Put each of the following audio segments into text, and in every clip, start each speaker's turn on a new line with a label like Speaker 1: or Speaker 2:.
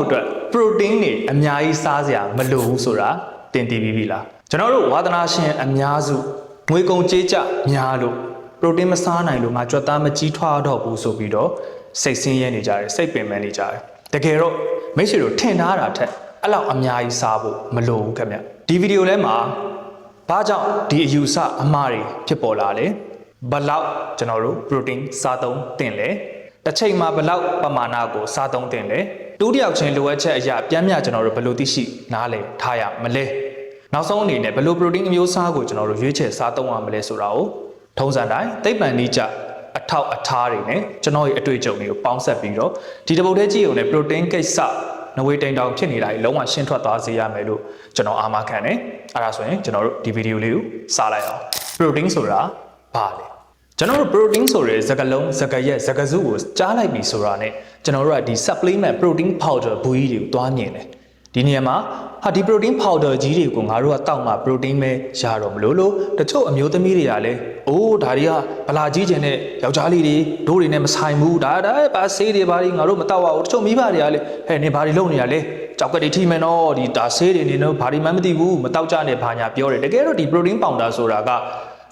Speaker 1: အတွက် protein တွေအများကြီးစားစရာမလိုဘူးဆိုတာတင်တည်ပြီးပြီလားကျွန်တော်တို့ဝါသနာရှင်အများစုငွေကုန်ကြေးကျများလို့ protein မစားနိုင်လို့ငါကြွက်သားမကြီးထွားတော့ဘူးဆိုပြီးတော့စိတ်ဆင်းရဲနေကြတယ်စိတ်ပင်ပန်းနေကြတယ်တကယ်တော့မိတ်ဆွေတို့ထင်ထားတာထက်အဲ့လောက်အများကြီးစားဖို့မလိုဘူးခင်ဗျဒီဗီဒီယိုထဲမှာဘာကြောင့်ဒီအယူဆအမှားတွေဖြစ်ပေါ်လာလဲဘလောက်ကျွန်တော်တို့ protein စားသုံးတင်လဲတစ်ချိန်မှာဘလောက်ပမာဏကိုစားသုံးတင်လဲတူတယောက်ချင်းလိုအပ်ချက်အရာပြန်မြကျွန်တော်တို့ဘယ်လိုသိရှိနားလည်ထားရမလဲနောက်ဆုံးအနေနဲ့ဘယ်လို protein အမျိုးအစားကိုကျွန်တော်တို့ရွေးချယ်စားသုံးရမလဲဆိုတာကိုထုံးစံတိုင်းသိပ္ပံနည်းကျအထောက်အထားတွေနဲ့ကျွန်တော်ရဲ့အတွေ့အကြုံတွေကိုပေါင်းစပ်ပြီးတော့ဒီတပုတ်ထဲကြည့်ုံနဲ့ protein ကိစ္စနဝေတိန်တောင်ဖြစ်နေတာကြီးလုံးဝရှင်းထွက်သွားစေရမယ်လို့ကျွန်တော်အာမခံတယ်အဲ့ဒါဆိုရင်ကျွန်တော်တို့ဒီဗီဒီယိုလေးကိုစလိုက်အောင် protein ဆိုတာဘာလဲကျွန်တော်တို့ protein ဆိုတဲ့စကားလုံးစကားရက်စကားစုကိုကြားလိုက်ပြီဆိုတာနဲ့ကျွန်တော်တို့ကဒီ supplement protein powder ဘူးကြီးတွေကိုတွားမြင်တယ်ဒီနေရာမှာဟာဒီ protein powder ကြီးတွေကိုငါတို့ကတောက်မှ protein ပဲရတော့မလို့တချို့အမျိုးသမီးတွေကလည်းအိုးဒါတွေကဗလာကြီးကျင်တဲ့ယောက်ျားလေးတွေဒိုးတွေနဲ့မဆိုင်ဘူးဒါဘာဆေးတွေဘာတွေငါတို့မတောက်ရဘူးတချို့မိဘတွေကလည်းဟဲ့နေဘာတွေလုပ်နေရလဲကြောက်ကတိထိမယ်နော်ဒီဒါဆေးတွေနေတော့ဘာတွေမှမသိဘူးမတောက်ကြနဲ့ဘာညာပြောတယ်တကယ်တော့ဒီ protein powder ဆိုတာက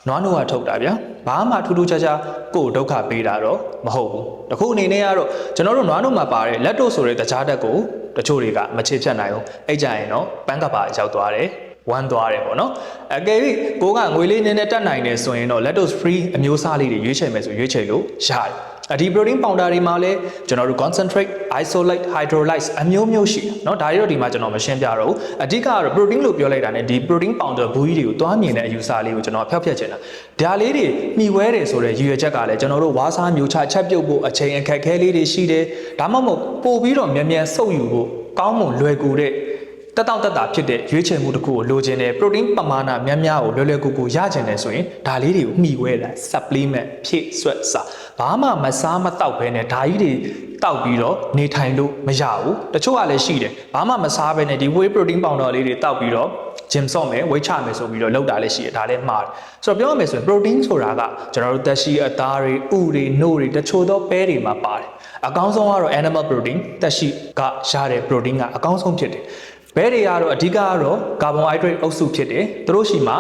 Speaker 1: နွားနို့ကထုတ်တာဗျာဘာမှထူးထူးခြားခြားကိုယ်ဒုက္ခပေးတာတော့မဟုတ်ဘူးတခုအနေနဲ့ကတော့ကျွန်တော်တို့နွားနို့မှာပါတဲ့လက်တို့ဆိုတဲ့တခြားတက်ကိုတချို့တွေကမချေဖြတ်နိုင်ဘူးအဲ့ကြရင်တော့ပန်းကပါရောက်သွားတယ်ဝမ်းသွားတယ်ပေါ့နော်အကယ်၍ကိုကငွေလေးနည်းနည်းတက်နိုင်တယ်ဆိုရင်တော့ lactose free အမျိုးအစားလေးတွေရွေးချယ်မယ်ဆိုရွေးချယ်လို့ရတယ်ဒီ protein powder တွေမှာလည်းကျွန်တော်တို့ concentrate isolate hydrolyze အမျိုးမျိုးရှိတယ်เนาะဒါတွေတော့ဒီမှာကျွန်တော်မရှင်းပြတော့ဘူးအဓိကကတော့ protein လို့ပြောလိုက်တာ ਨੇ ဒီ protein powder ဘူးကြီးတွေကိုတွားမြင်တဲ့အယူဆလေးကိုကျွန်တော်ဖျောက်ဖျက်ချင်တာဒါလေးတွေမှီဝဲတယ်ဆိုတဲ့ရည်ရွယ်ချက်ကလည်းကျွန်တော်တို့ဝါးစားမျိုးချချက်ပြုတ်ဖို့အချိန်အခက်ခဲလေးတွေရှိတယ်ဒါမှမဟုတ်ပို့ပြီးတော့မြန်မြန်ဆုပ်ယူဖို့ကောင်းမွန်လွယ်ကူတဲ့တက်တောင့်တက်တာဖြစ်တဲ့ရွေးချယ်မှုတစ်ခုကိုလိုချင်တယ် protein ပမာဏများများကိုလွယ်လွယ်ကူကူရချင်တယ်ဆိုရင်ဒါလေးတွေကိုမှီဝဲတာ supplement ဖြည့်ဆွတ်စာဘာမှမစားမတောက်ဘဲနဲ့ဒါကြီးတွေတောက်ပြီးတော့နေထိုင်လို့မရဘူးတချို့ကလည်းရှိတယ်ဘာမှမစားဘဲနဲ့ဒီ whey protein powder လေးတွေတောက်ပြီးတော့ gym ဆော့မယ် weight ချမယ်ဆိုပြီးတော့လောက်တာလည်းရှိတယ်ဒါလည်းမှားတယ်ဆိုတော့ပြောရမယ်ဆိုရင် protein ဆိုတာကကျွန်တော်တို့သက်ရှိအသားတွေဥတွေနှုတ်တွေတချို့သောပဲတွေမှာပါတယ်အကောင်းဆုံးကတော့ animal protein သက်ရှိကရတဲ့ protein ကအကောင်းဆုံးဖြစ်တယ်ဘဲတွေကတော့အဓိကကတော့ carbohydrate အုပ်စုဖြစ်တယ်သူတို့ရှိမှာ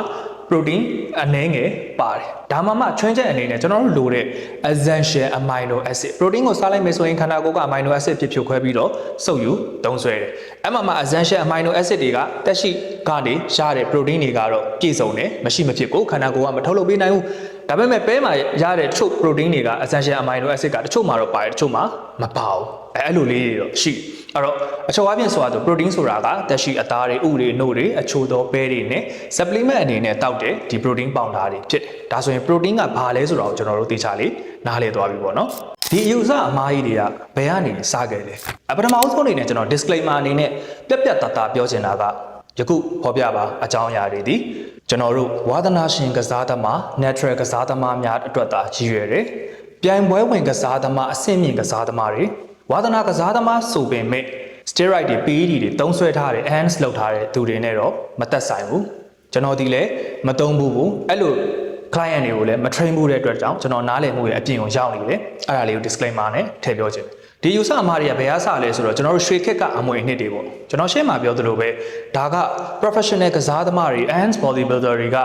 Speaker 1: protein အနည်းငယ်ပါတယ်ဒါမှမှချွင်းချက်အနေနဲ့ကျွန်တော်တို့လိုတဲ့ essential amino acid protein ကိုစားလိုက်မယ်ဆိုရင်ခန္ဓာကိုယ်က amino acid ဖြစ်ဖြိုခွဲပြီးတော့စုပ်ယူသုံးစွဲတယ်အဲ့မှာ essential amino acid တွေကတက်ရှိကနေရတဲ့ protein တွေကတော့ပြည့်စုံတယ်မရှိမဖြစ်ကိုခန္ဓာကိုယ်ကမထုတ်လုပ်ပေးနိုင်ဘူးဒါပေမဲ့ပဲမှာရတဲ့တချို့ protein တွေက essential amino acid ကတချို့မှာတော့ပါတယ်တချို့မှာမပါဘူးအဲ့လိုလေးတွေတော့ရှိအဲ့တော့အချို့အပြင်ဆိုတော့ protein ဆိုတာကတက်ရှိအသားတွေဥတွေနှုတ်တွေအချို့သောပဲတွေနဲ့ supplement အနေနဲ့တောက်တဲ့ဒီ protein powder တွေဖြစ်တယ်ဒါဆိုရင် protein ကဘာလဲဆိုတာကိုကျွန်တော်တို့သိချလေးနားလည်သွားပြီပေါ့နော်ဒီအယူဆအမှားကြီးတွေကဘယ်ကနေစခဲ့လဲပထမအဆုံးအနေနဲ့ကျွန်တော် disclaimer အနေနဲ့ပြတ်တသားပြောချင်တာကယခုဖော်ပြပါအကြောင်းအရာတွေဒီကျွန်တော်တို့ဝါသနာရှင်ကစားသမား natural ကစားသမားများအတွက်သာရည်ရွယ်တယ်ပြိုင်ပွဲဝင်ကစားသမားအဆင့်မြင့်ကစားသမားတွေဝါသနာကစားသမားဆိုပေမဲ့ steroid တွေ PED တွေသုံးစွဲထားတဲ့ enhance လုပ်ထားတဲ့သူတွေနဲ့တော့မသက်ဆိုင်ဘူးကျွန်တော်ဒီလည်းမသုံးဘူးအဲ့လို client တွေကိုလည်းမ train ဘူးတဲ့အတွက်ကြောင့်ကျွန်တော်နားလည်မှုရဲ့အပြင်ကိုရောက်နေတယ်အဲ့ဒါလေးကို disclaimer နဲ့ထည့်ပြောချင်တယ်ဒီယူဆအမှားတွေကဘယ်အစလဲဆိုတော့ကျွန်တော်တို့ရွှေခက်ကအမွေအနှစ်တွေပေါ့ကျွန်တော်ရှင်းမှာပြောသလိုပဲဒါက professional ကစားသမားတွေ enhanced bodybuilder တွေက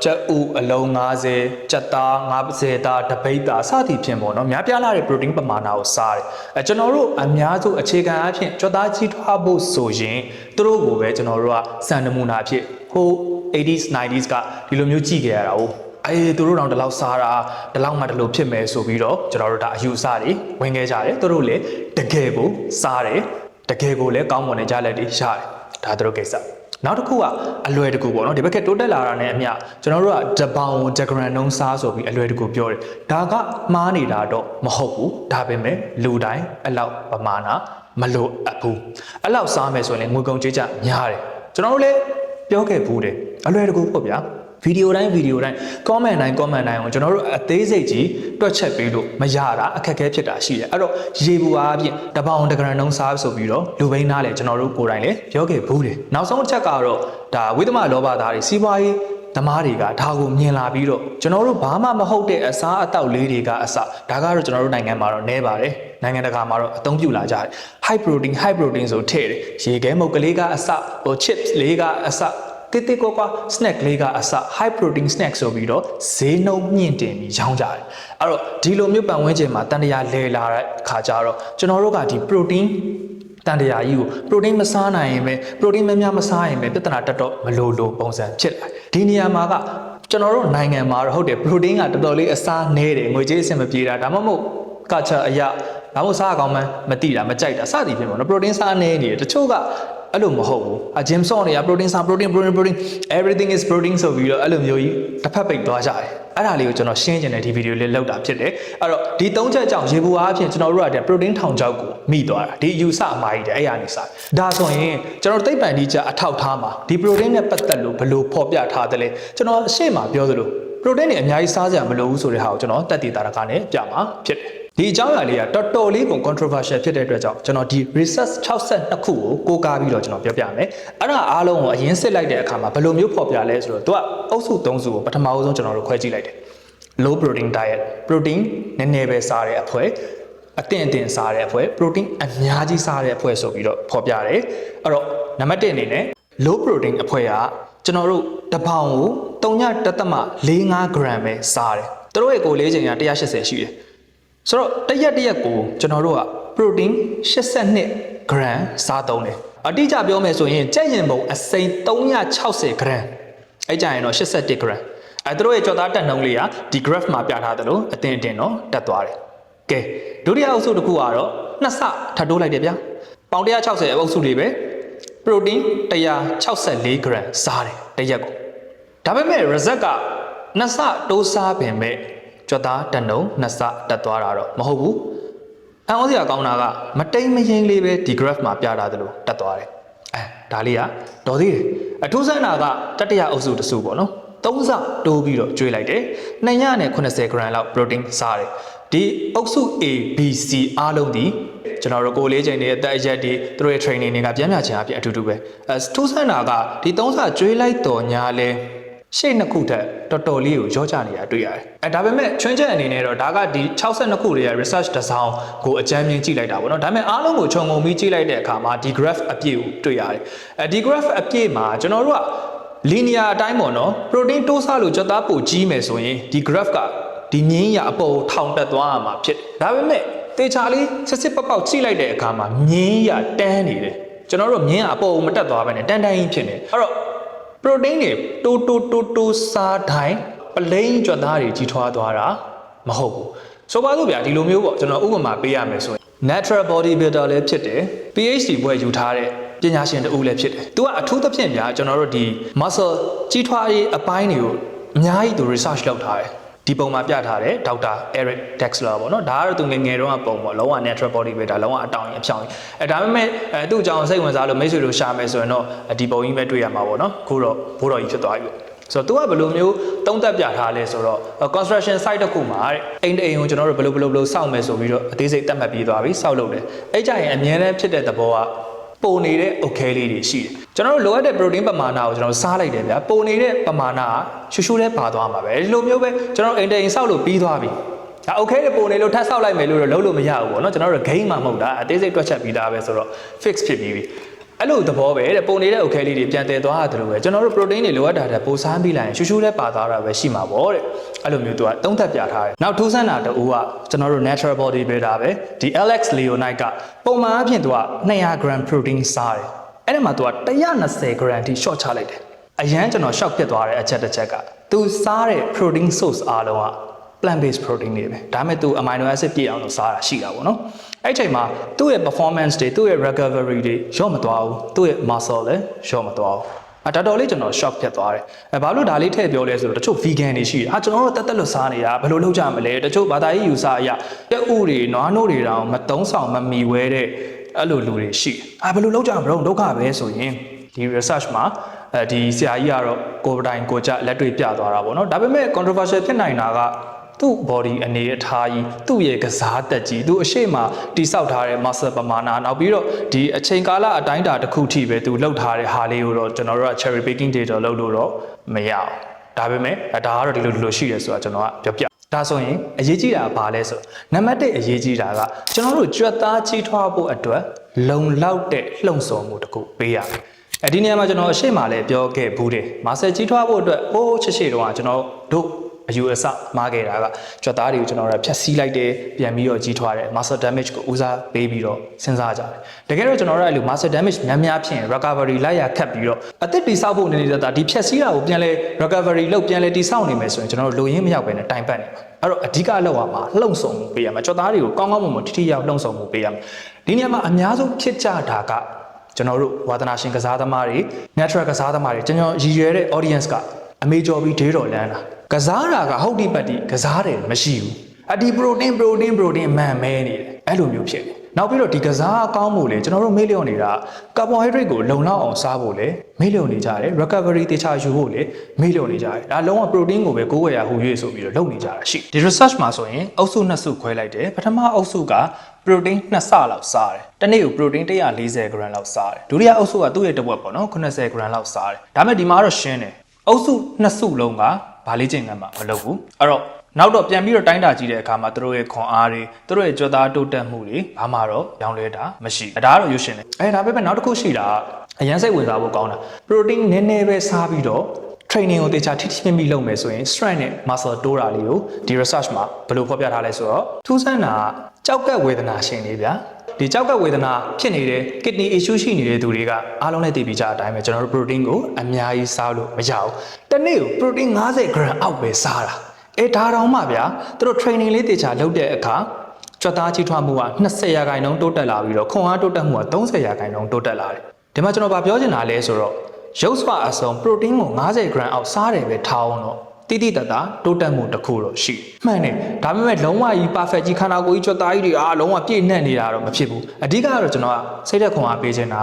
Speaker 1: ကြက်ဥအလုံး90ကြက်သား90သားတပိတ်သားစသည်ဖြင့်ပေါ့နော်များပြားလာတဲ့ protein ပမာဏကိုစားတယ်ကျွန်တော်တို့အများစုအခြေခံအဖြစ်ကြွက်သားကြီးထွားဖို့ဆိုရင်သူတို့ကိုပဲကျွန်တော်တို့ကစံနမူနာအဖြစ်ဟို 80s 90s ကဒီလိုမျိုးကြည့်ကြရတာဟုတ်သူတို့တောင်ဒီလောက်စားတာဒီလောက်မှဒီလိုဖြစ်မယ်ဆိုပြီးတော့ကျွန်တော်တို့ဒါအယူအဆတွေဝင်ခဲ့ကြတယ်သူတို့လည်းတကယ်ကိုစားတယ်တကယ်ကိုလည်းကောင်းမွန်တဲ့ကြလက်တွေရတယ်ဒါသူတို့ကိစ္စနောက်တစ်ခုကအလွယ်တကူပေါ့နော်ဒီဘက်ကတိုးတက်လာတာနဲ့အမျှကျွန်တော်တို့ကတပေါင်တဂရမ်နှုန်းစားဆိုပြီးအလွယ်တကူပြောတယ်ဒါကမှားနေတာတော့မဟုတ်ဘူးဒါပေမဲ့လူတိုင်းအလောက်ပမာဏမလိုအပ်ဘူးအဲ့လောက်စားမယ်ဆိုရင်ငွေကုန်ကြေးကျများတယ်ကျွန်တော်တို့လည်းပြောခဲ့ဘူးတယ်အလွယ်တကူပေါ့ဗျာဗီဒီယိုတိုင်း comment တိုင်းကိုကျွန်တော်တို့အသေးစိတ်ကြီးတွက်ချက်ပေးလို့မရတာအခက်အခဲဖြစ်တာရှိတယ်အဲ့တော့ရေဘူးအားဖြင့်တပေါင်တဂရမ်နှုန်းစားဆိုပြီးတော့လူဘိန်းသားလည်းကျွန်တော်တို့ကိုယ်တိုင်လည်းပြောခဲ့ဘူးတယ်နောက်ဆုံးအချက်ကတော့ဒါဝိသမလောဘသားတွေစီးပွားရေး သမားတွေကဒါကိုမြင်လာပြီးတော့ကျွန်တော်တို့ဘာမှမဟုတ်တဲ့အစားအသောက်လေးတွေကအစဒါကတော့ကျွန်တော်တို့နိုင်ငံမှာတော့နည်းပါတယ်နိုင်ငံတကာမှာတော့အသုံးပြုလာကြတယ် high protein ဆိုထည့်တယ်ရေခဲမုတ်ကလေးကအစဟို chips လေးကအစတိတိကွာ snack လေးကအစ high protein snack ဆိုပြီးတော့ဈေးနှုန်းမြင့်တင်ပြီးရောင်းကြတယ်အဲ့တော့ဒီလိုမျိုးပတ်ဝန်းကျင်မှာတန်တရားလဲလာတဲ့ခါကျတော့ကျွန်တော်တို့ကဒီ protein တန်တရားကြီးကို protein မစားနိုင်ရင်ပဲ protein များများမစားရင်ပဲပြဿနာတက်တော့မလိုပုံစံဖြစ်လာဒီနေရာမှာကကျွန်တော်တို့နိုင်ငံမှာတော့ဟုတ်တယ် protein ကတော်တော်လေးအစားနည်းတယ်ငွေကြေးအဆင်မပြေတာဒါမှမဟုတ်ကချာအရာဒါမှမဟုတ်စားကောင်းမှမတိတာမကြိုက်တာစသည်ဖြင့်ပေါ့နော် protein စားနည်းနေတယ်တချို့ကအဲ့လိုမဟုတ်ဘူးအဂျင်ဆော့နေရ protein စား protein everything is protein ဆိုပြီးတော့အဲ့လိုမျိုးကြီးတစ်ဖက်ပိတ်သွားကြတယ်အဲ့ဒါလေးကိုကျွန်တော်ရှင်းချင်တဲ့ဒီဗီဒီယိုလေးလောက်တာဖြစ်တယ်အဲ့တော့ဒီ၃ချက်ကြောင့်ရေဘူးအားဖြင့်ကျွန်တော်တို့က protein ထောင်ချောက်ကိုမိသွားတာဒီယူဆအမှားကြီးတယ်အဲ့ရနေစားဒါဆိုရင်ကျွန်တော်သိပ္ပံဒီချက်အထောက်ထားမှာဒီ protein နဲ့ပတ်သက်လို့ဘယ်လိုဖော်ပြထားသလဲကျွန်တော်အရှေ့မှာပြောသလို protein တွေအများကြီးစားစရာမလိုဘူးဆိုတဲ့ဟာကိုကျွန်တော်တက်တည်တာကနဲ့ပြမှာဖြစ်တယ်ဒီအကြောင်းအရာလေးကတော်တော်လေးကို controversial ဖြစ်တဲ့အတွက်ကြောင့်ကျွန်တော်ဒီ research 62ခုကိုကိုးကားပြီးတော့ကျွန်တော်ပြောပြမယ်အဲ့ဒါအားလုံးကိုအရင်စစ်လိုက်တဲ့အခါမှာဘယ်လိုမျိုးဖော်ပြလဲဆိုတော့သူကအုပ်စု၃စုကိုပထမဆုံးကျွန်တော်တို့ခွဲကြည့်လိုက်တယ် low protein diet protein နည်းနည်းပဲစားတဲ့အဖွဲ့အတင်စားတဲ့အဖွဲ့ protein အများကြီးစားတဲ့အဖွဲ့ဆိုပြီးတော့ဖော်ပြတယ်အဲ့တော့နံပါတ်1အနေနဲ့ low protein အဖွဲ့ကကျွန်တော်တို့တစ်ပေါင်ကို3.45 gram ပဲစားတယ်သူတို့ရဲ့ကိုယ်လေးချိန်က180ရှိတယ်ဆိုတော့တရက်ကိုကျွန်တော်တို့က protein 82 gram စားသုံးတယ်အတိအကျပြောမယ်ဆိုရင်ကြက်ရင်ပုံအစိမ်း360 gram အဲ့ကြရင်တော့81 gram အဲ့တို့ရဲ့ကြော်သားတက်နှုန်းလေးကဒီ graph မှာပြထားသလိုအတင်တော့တက်သွားတယ်ကဲဒုတိယအုပ်စုတစ်ခုကတော့နှစ်ဆထပ်တိုးလိုက်တယ်ဗျာပေါင်160အုပ်စုလေးပဲ protein 164 gram စားတယ်တရက်ကိုဒါပေမဲ့ result ကနှစ်ဆတိုးစားပင်မဲ့ကြော်သားတက်နှုန်းနှစ်ဆတက်သွားတာတော့မဟုတ်ဘူးအံ့ဩစရာကောင်းတာကမတိမ်မယိမ်းလေးပဲဒီ graph မှာပြထားသလိုတက်သွားတယ်ဒါလေးကတော်သေးတယ်အထူးဆန်းတာကတတိယအုပ်စုတစ်စုပေါ့နော်3ဆတိုးပြီးတော့ကျွေးလိုက်တယ်280 gram လောက် protein စားတယ်ဒီအုပ်စု A B C အားလုံးဒီကျွန်တော်တို့ကိုလေးချိန်တွေအသက်အရက်တွေသူတို့ရဲ့ training တွေကပြန်ပြချင်အဖြစ်အတူတူပဲထူးဆန်းတာကဒီ3ဆကျွေးလိုက်တော်ညာလဲရှေ့နှစ်ခုထက်တော်တော်လေးကိုရောချနေတာတွေ့ရတယ်ဒါပေမဲ့ချွင်းချက်အနေနဲ့တော့ဒါကဒီ62ခုတွေက research တစ်စောင်းကိုအကြမ်းမြင်ကြည့်လိုက်တာပေါ့နော်ဒါပေမဲ့အားလုံးကိုခြုံငုံပြီးကြည့်လိုက်တဲ့အခါမှာဒီ graph အပြည့်ကိုတွေ့ရတယ်ဒီ graph အပြည့်မှာကျွန်တော်တို့က linear အတိုင်းပေါ့နော် protein တိုးစားလို့ကြက်သားပိုကြီးမယ်ဆိုရင်ဒီ graph ကဒီမြင်းရအပေါ်ထောင်တက်သွားရမှာဖြစ်ဒါပေမဲ့တေချာလေးစစ်ပေါက်ကြည့်လိုက်တဲ့အခါမှာမြင်းရတန်းနေတယ်ကျွန်တော်တို့မြင်းအပေါ်မတက်သွားဘဲနဲ့တန်းကြီးဖြစ်နေအဲ့တော့ protein တွေတိုးစားတိုင်းပလိန်ကြွက်သားတွေကြီးထွားသွားတာမဟုတ်ဘူးဆိုပါစို့ဗျာဒီလိုမျိုးပေါ့ကျွန်တော်ဥပမာပေးရမယ်ဆိုရင် natural bodybuilder လည်းဖြစ်တယ် PhD ဘွဲ့ယူထားတဲ့ပညာရှင်တဦးလည်းဖြစ်တယ်သူကအထူးသဖြင့်ဗျာကျွန်တော်တို့ဒီ muscle ကြီးထွားရေးအပိုင်းတွေကိုအများကြီးသူ research လုပ်ထားတယ်ဒီပုံမှာပြထားတယ်ဒေါက်တာ Eric Dexler ပေါ့နော်ဒါကတော့သူငယ်တုန်းကပုံပေါ့လုံးဝ natural bodybuilder လုံးဝအတောင်ကြီးအဖြောင်းကြီးဒါပေမဲ့သူ့အကြောင်းစိတ်ဝင်စားလို့မိတ်ဆွေတို့ရှာမယ်ဆိုရင်တော့ဒီပုံကြီးပဲတွေ့ရမှာပေါ့နော်ခုတော့ဘိုးတော်ကြီးဖြစ်သွားပြီဆိုတော့သူကဘယ်လိုမျိုးသုံးသပ်ပြထားလဲဆိုတော့ construction site တစ်ခုမှာတဲ့အိမ်ကိုကျွန်တော်တို့ဘယ်လိုစောင့်မယ်ဆိုပြီးတော့အသေးစိတ်သတ်မှတ်ပြီးသွားပြီစောက်လုပ်တယ်အဲ့ကြရင်အမြဲတမ်းဖြစ်တဲ့သဘောကပုံနေတဲ့ okay လေးတွေရှိတယ်ကျွန်တော်တို့လိုအပ်တဲ့ protein ပမာဏကိုကျွန်တော်စားလိုက်တယ်ဗျာပုံနေတဲ့ပမာဏကရှူလေးပါသွားမှာပဲဒီလိုမျိုးပဲကျွန်တော်အိမ်စောက်လို့ပြီးသွားပြီဒါ okay လေပုံနေလို့ထပ်စောက်လိုက်မယ်လို့တော့လုပ်လို့မရဘူးပေါ့နော်ကျွန်တော်တို့ game မှာမဟုတ်တာအသေးစိတ်တွက်ချက်ပြီးသားပဲဆိုတော့ fix ဖြစ်ပြီးပြီအဲ့လိုသဘောပဲတဲ့ပုံနေတဲ့ okay လေးတွေပြန်တည်သွားတယ်လို့ပဲကျွန်တော်တို့ protein တွေလိုအပ်တာတဲ့ပိုစားပြီးလိုက်ရင်ရှူလေးပါသွားတာပဲရှိမှာပေါ့တဲ့အဲ့လိုမျိုးသူကသုံးသပ်ပြထားတယ်နောက်ထူးဆန်းတာတူကကျွန်တော်တို့ natural body builder ပဲဒီ Alex Leonide ကပုံမှန်အဖြစ်သူက200 gram protein စားတယ်အဲ့ဒီမှာသူက120 gram ထိ short ချလိုက်တယ်အရန်ကျွန်တော် shock ဖြစ်သွားတဲ့အချက်တစ်ချက်ကသူစားတဲ့ protein source အားလုံးက plant based protein တွေပဲဒါပေမဲ့သူ amino acid ပြည့်အောင်လို့စားတာရှိတာပေါ့နော်အဲ့ချိန်မှာသူ့ရဲ့ performance တွေသူ့ရဲ့ recovery တွေရော့မသွားဘူးသူ့ရဲ့ muscle လည်းရော့မသွားဘူးတော်တော်လေးကျွန်တော် shock ဖြစ်သွားတယ်ဘာလို့ဒါလေးထည့်ပြောလဲဆိုတော့တချို့ vegan တွေရှိတယ်ကျွန်တော်တို့တက်လွတ်စားနေတာဘယ်လိုလုပ်ကြမလဲတချို့ဘာသာရေးယူဆအရာတက်ဥတွေနွားနို့တွေတောင်မတုံးဆောင်မမီဝဲတဲ့အဲ့လိုလူတွေရှိတယ်ဘယ်လိုလုပ်ကြမလို့ဒုက္ခပဲဆိုရင်ဒီ research မှာဒီဆရာကြီးကတော့ကိုယ်တိုင်ကိုကြလက်တွေ့ပြသွားတာပေါ့နော်ဒါပေမဲ့ controversial ဖြစ်နိုင်တာကသူ့ body အနေအထားကြီးသူ့ရဲ့ကစားတက်ကြီးသူအရှိမတိဆောက်ထားတဲ့ muscle ပမာဏနောက်ပြီးတော့ဒီအချိန်ကာလအတိုင်းအတာတစ်ခုထိပဲသူလှုပ်ထားတဲ့ဟာလေးကိုတော့ကျွန်တော်တို့က cherry picking data လုပ်လို့တော့မရအောင် ဒါပေမဲ့ဒါကတော့ဒီလိုရှိတယ်ဆိုတာကျွန်တော်ကပြောပြဒါဆိုရင်အရေးကြီးတာဘာလဲဆိုနံပါတ်1အရေးကြီးတာကကျွန်တော်တို့ကြွက်သားကြီးထွားဖို့အတွက်လုံလောက်တဲ့လှုံ့ဆော်မှုတစ်ခုပေးရမယ်ဒီနေရာမှာကျွန်တော်အရှိမလည်းပြောခဲ့ဘူးတယ်မာဆယ်ကြီးထွားဖို့အတွက်ဟိုးချစ်တော့ကျွန်တော်တို့အယူအဆမှားခဲ့တာကကြွက်သားတွေကိုကျွန်တော်တို့ဖြတ်စည်းလိုက်တယ်ပြန်ပြီးတော့ကြီးထွားတယ် muscle damage ကိုဦးစားပေးပြီးတော့စဉ်းစားကြတယ်တကယ်တော့ကျွန်တော်တို့အဲ့လို muscle damage များဖြစ်ရင် recovery လိုက်ရခတ်ပြီးတော့အသက်တိဆောက်ဖို့နေနေတာဒီဖြတ်စည်းတာကိုပြန်လဲ recovery လုပ်ပြန်လဲတိဆောက်နေမယ်ဆိုရင်ကျွန်တော်တို့လိုရင်းမရောက်ပဲနဲ့တိုင်ပတ်နေမှာအဲ့တော့အဓိကလောက်ရမှာလှုံ့ဆော်မှုပေးရမှာကြွက်သားတွေကိုကောင်းကောင်းမွန်မွန်ထိထိရောက်လှုံ့ဆော်မှုပေးရမှာဒီနေရာမှာအများဆုံးဖြစ်ကြတာကကျွန်တော်တို့ဝါသနာရှင်ကစားသမားတွေ natural ကစားသမားတွေကျွန်တော်ရည်ရွယ်တဲ့ audience ကအမေကျော်ပြီးဒေးတော်လန်းတာကစားတာကဟုတ်ဒီပတ်ဒီကစားတယ်မရှိဘူးအဒီ protein မှန်မဲနေတယ်အဲ့လိုမျိုးဖြစ်နေနောက်ပြီးတော့ဒီကစားအကောင်းမှုလေကျွန်တော်တို့မေ့လျော့နေတာ carbohydrate ကိုလုံလောက်အောင်စားဖို့လေမေ့လျော့နေကြတယ် recovery တေချာယူဖို့လေမေ့လျော့နေကြတယ်ဒါလုံးဝ protein ကိုပဲကိုယ်ဝယ်ရဟူ၍ဆိုပြီးတော့လုပ်နေကြတာရှိဒီ research မှာဆိုရင်အုပ်စု2စုခွဲလိုက်တယ်ပထမအုပ်စုက protein 2ဆလောက်စားတယ်တနေ့ကို protein 140 gram လောက်စားတယ်ဒုတိယအုပ်စုကသူ့ရဲ့တစ်ဝက်ပေါ့နော်80 gram လောက်စားတယ်ဒါပေမဲ့ဒီမှာတော့ရှင်းတယ်အုပ်စု2စုလုံးကဘာလေးချိန်ကမှမလုပ်ဘူးအဲ့တော့နောက်တော့ပြန်ပြီးတော့တိုင်းတာကြည့်တဲ့အခါမှာသူတို့ရဲ့ခွန်အားတွေသူတို့ရဲ့ကြွက်သားတိုးတက်မှုတွေဘာမှတော့ရောင်းလဲတာမရှိဒါကတော့ရွှေရှင်တယ်ဒါပေမဲ့နောက်တစ်ခုရှိတာအရန်စိတ်ဝင်စားဖို့ကောင်းတာ protein နည်းနည်းပဲစားပြီးတော့ training ကိုတေချာထိထိမိမိလုပ်မယ်ဆိုရင် strength နဲ့ muscle တိုးတာလေးကိုဒီ research မှာဘယ်လိုဖော်ပြထားလဲဆိုတော့ထူးဆန်းတာကြောက်ကက်ဝေဒနာရှင်တွေဗျာဒီကြောက်ကက်ဝေဒနာဖြစ်နေတဲ့ kidney issue ရှိနေတဲ့သူတွေကအားလုံးနဲ့သိပြီးကြတဲ့အတိုင်းပဲကျွန်တော်တို့ protein ကိုအများကြီးစားလို့မရဘူးတနေ့ကို protein 50 gram အောက်ပဲစားတာဒါတောင်မှဗျာသူတို့ training လေးတေချာလုပ်တဲ့အခါကြွက်သားကြီးထွားမှုက20%တိုးတက်လာပြီးတော့ခွန်အားတိုးတက်မှုက30%တိုးတက်လာတယ်ဒီမှာကျွန်တော်ဗာပြောချင်တာလဲဆိုတော့ရုပ်စွာအစုံ protein ကို50 gram အောက်စားတယ်ပဲထားအောင်တော့တိတိတတ်တာတိုးတက်မှုတစ်ခုတော့ရှိမှန်တယ်ဒါပေမဲ့လုံးဝကြီး perfect ကြီးခန္ဓာကိုယ်ကြီးကြွက်သားကြီးတွေလုံးဝပြည့်နှက်နေတာတော့မဖြစ်ဘူးအဓိကတော့ကျွန်တော်ကစိတ်သက်ခွန်အားပေးချင်တာ